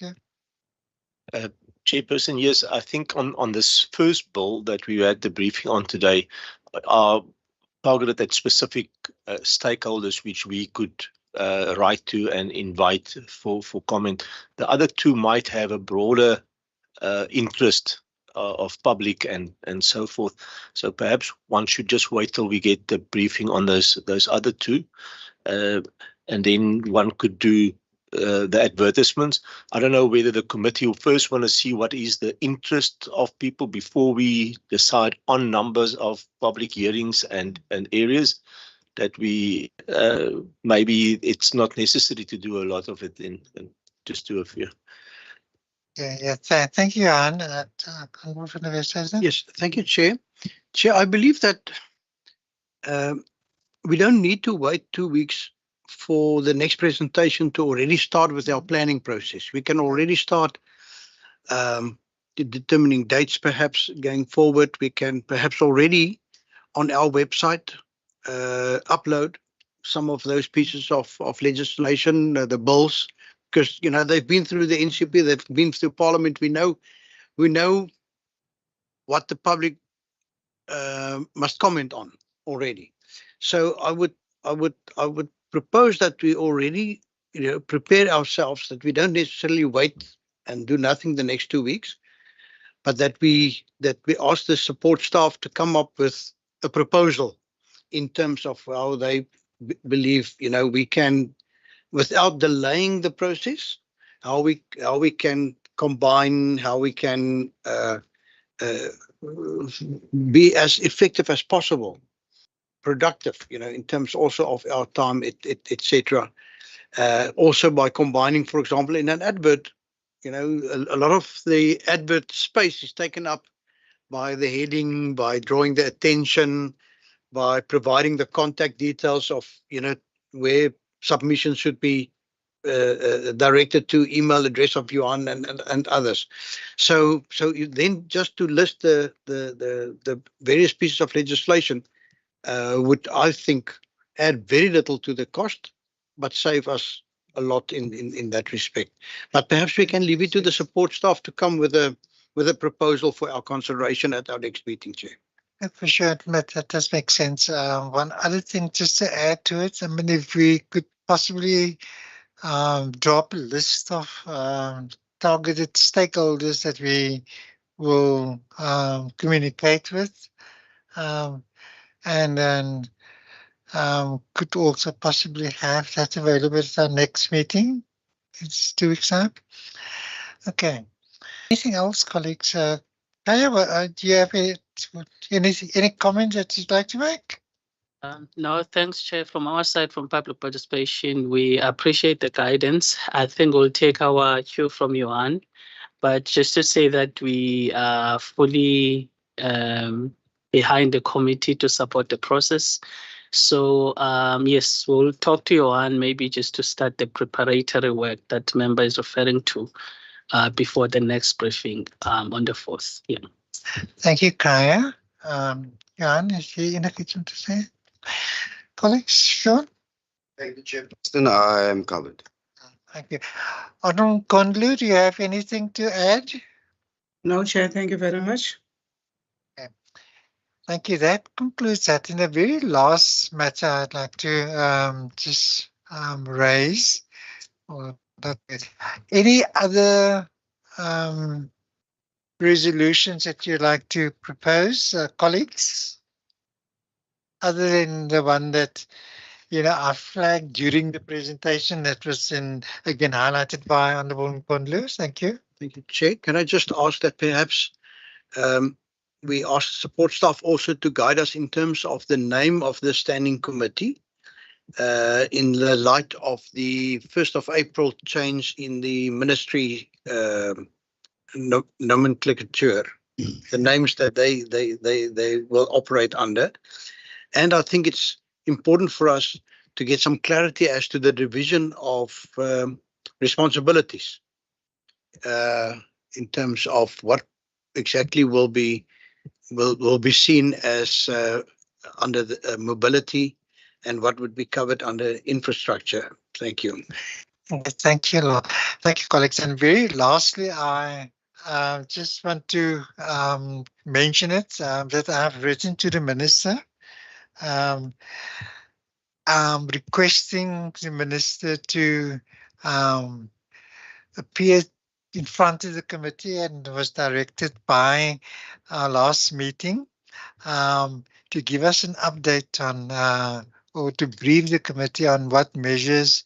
yeah. Chairperson, yes, I think on this first bill that we had the briefing on today are targeted at specific stakeholders which we could write to and invite for comment. The other two might have a broader interest of public and so forth. So perhaps one should just wait till we get the briefing on those other two, and then one could do the advertisements. I don't know whether the committee will first want to see what is the interest of people before we decide on numbers of public hearings and areas that we maybe it's not necessary to do a lot of it and just do a few. Yeah. Thank you, Johan. Yes, thank you, Chair. Chair, I believe that we don't need to wait 2 weeks for the next presentation to already start with our planning process. We can already start determining dates, perhaps going forward. We can perhaps already on our website upload some of those pieces of legislation, the bills, because they've been through the NCP, they've been through Parliament. We know what the public must comment on already. So I would propose that we already prepare ourselves, that we don't necessarily wait and do nothing the next 2 weeks, but that we ask the support staff to come up with a proposal in terms of how they believe we can, without delaying the process, how we can combine, how we can be as effective as possible, productive, in terms also of our time, etc. Also by combining, for example, in an advert, a lot of the advert space is taken up by the heading, by drawing the attention, by providing the contact details of, where submissions should be directed to, email address of Johan and others. So then just to list the various pieces of legislation would, I think, add very little to the cost, but save us a lot in that respect. But perhaps we can leave it to the support staff to come with a proposal for our consideration at our next meeting, Chair. For sure, that does make sense. One other thing just to add to it, I mean, if we could possibly drop a list of targeted stakeholders that we will communicate with, and then could also possibly have that available at our next meeting. It's 2 weeks out. Okay. Anything else, colleagues? Kaya, do you have any comments that you'd like to make? No, thanks, Chair. From our side, from public participation, we appreciate the guidance. I think we'll take our cue from Johan, but just to say that we are fully behind the committee to support the process. So yes, we'll talk to Johan maybe just to start the preparatory work that member is referring to before the next briefing on the 4th. Yeah. Thank you, Kaya. Johan, is there anything to say? Colleagues, Sean? Thank you, Chairperson. I am covered. Thank you. Honourable Kondlu, do you have anything to add? No, Chair, thank you very much. Okay. Thank you. That concludes that. In the very last matter, I'd like to just raise, or not any other resolutions that you'd like to propose, colleagues, other than the one that I flagged during the presentation that was again highlighted by Honourable Kondlu. Thank you. Thank you, Chair. Can I just ask that perhaps we ask support staff also to guide us in terms of the name of the standing committee in the light of the 1st of April change in the ministry nomenclature, the names that they will operate under. And I think it's important for us to get some clarity as to the division of responsibilities in terms of what exactly will be seen as under the mobility and what would be covered under infrastructure. Thank you. Thank you, Lord. Thank you, colleagues. And very lastly, I just want to mention it that I've written to the minister requesting the minister to appear in front of the committee and was directed by our last meeting to give us an update on or to brief the committee on what measures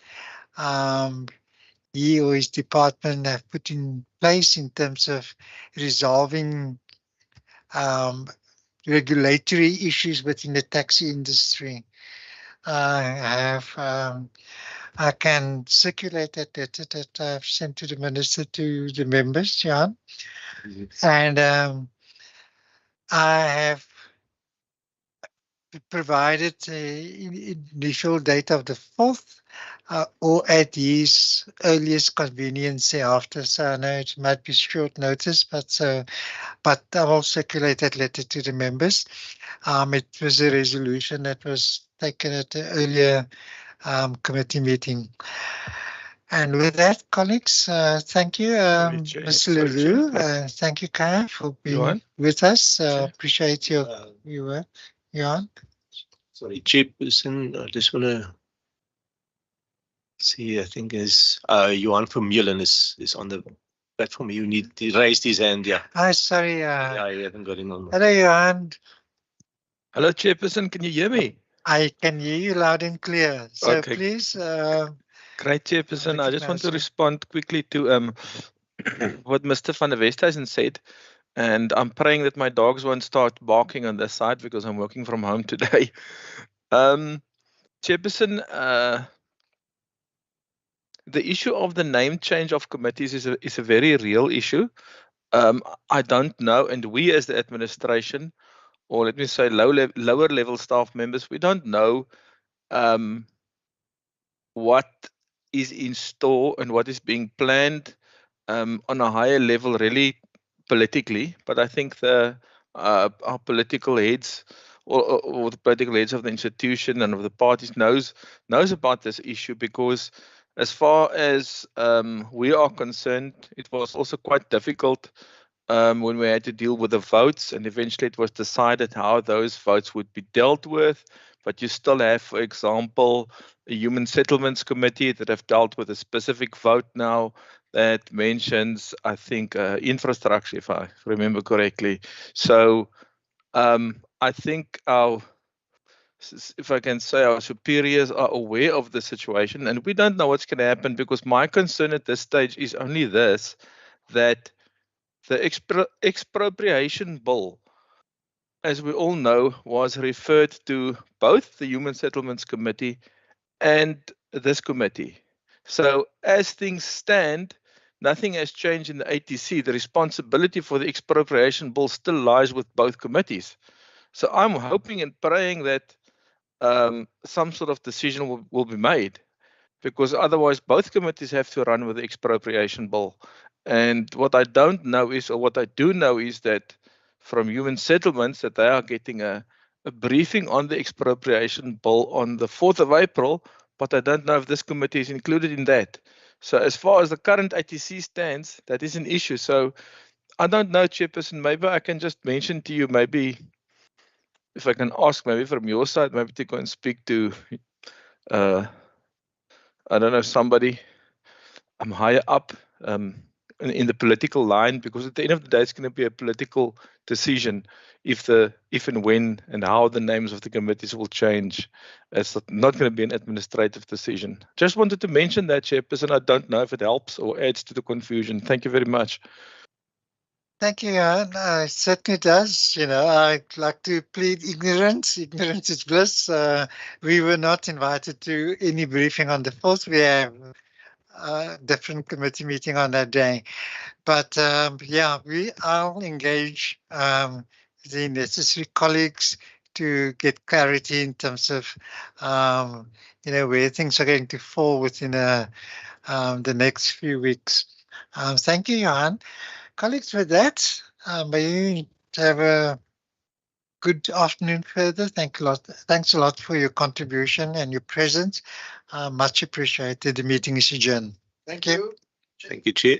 he or his department have put in place in terms of resolving regulatory issues within the taxi industry. I can circulate that letter that I've sent to the minister to the members, Jan. And I have provided the initial date of the 4th or at his earliest convenience thereafter. So I know it might be short notice, but I will circulate that letter to the members. It was a resolution that was taken at the earlier committee meeting. And with that, colleagues, thank you, Mr. Leroux. Thank you, Kaya, for being with us. Appreciate your work. Johan? Sorry, Chairperson, I just want to see, I think is Johan from Mullen is on the platform. He raised his hand, yeah. Sorry. Yeah, he hasn't got him on. Hello, Johan. Hello, Chairperson. Can you hear me? I can hear you loud and clear. So okay. Please. Great, Chairperson. I just want to respond quickly to what Mr. van der Westhuizen said. And I'm praying that my dogs won't start barking on this side because I'm working from home today. Chairperson, the issue of the name change of committees is a very real issue. I don't know, and we as the administration, or let me say lower level staff members, we don't know what is in store and what is being planned on a higher level, really politically. But I think our political heads or the political heads of the institution and of the parties knows about this issue, because as far as we are concerned, it was also quite difficult when we had to deal with the votes, and eventually it was decided how those votes would be dealt with. But you still have, for example, a Human Settlements Committee that have dealt with a specific vote now that mentions, I think, infrastructure, if I remember correctly. So I think if I can say, our superiors are aware of the situation, and we don't know what's going to happen, because my concern at this stage is only this, that the expropriation bill, as we all know, was referred to both the Human Settlements Committee and this committee. So as things stand, nothing has changed in the ATC. The responsibility for the expropriation bill still lies with both committees. So I'm hoping and praying that some sort of decision will be made, because otherwise both committees have to run with the expropriation bill. And what I don't know is, or what I do know is that from Human Settlements, that they are getting a briefing on the expropriation bill on the 4th of April, but I don't know if this committee is included in that. So as far as the current ATC stands, that is an issue. So I don't know, Chairperson, maybe I can just mention to you, maybe if I can ask maybe from your side, maybe to go and speak to, I don't know, somebody higher up in the political line, because at the end of the day, it's going to be a political decision if and when and how the names of the committees will change. It's not going to be an administrative decision. Just wanted to mention that, Chairperson. I don't know if it helps or adds to the confusion. Thank you very much. Thank you, Johan. It certainly does. I'd like to plead ignorance. Ignorance is bliss. We were not invited to any briefing on the 4th. We have a different committee meeting on that day. But yeah, I'll engage the necessary colleagues to get clarity in terms of where things are going to fall within the next few weeks. Thank you, Johan. Colleagues, with that, may you have a good afternoon further. Thanks a lot for your contribution and your presence. Much appreciated. The meeting is adjourned. Thank you. Thank you, Chair.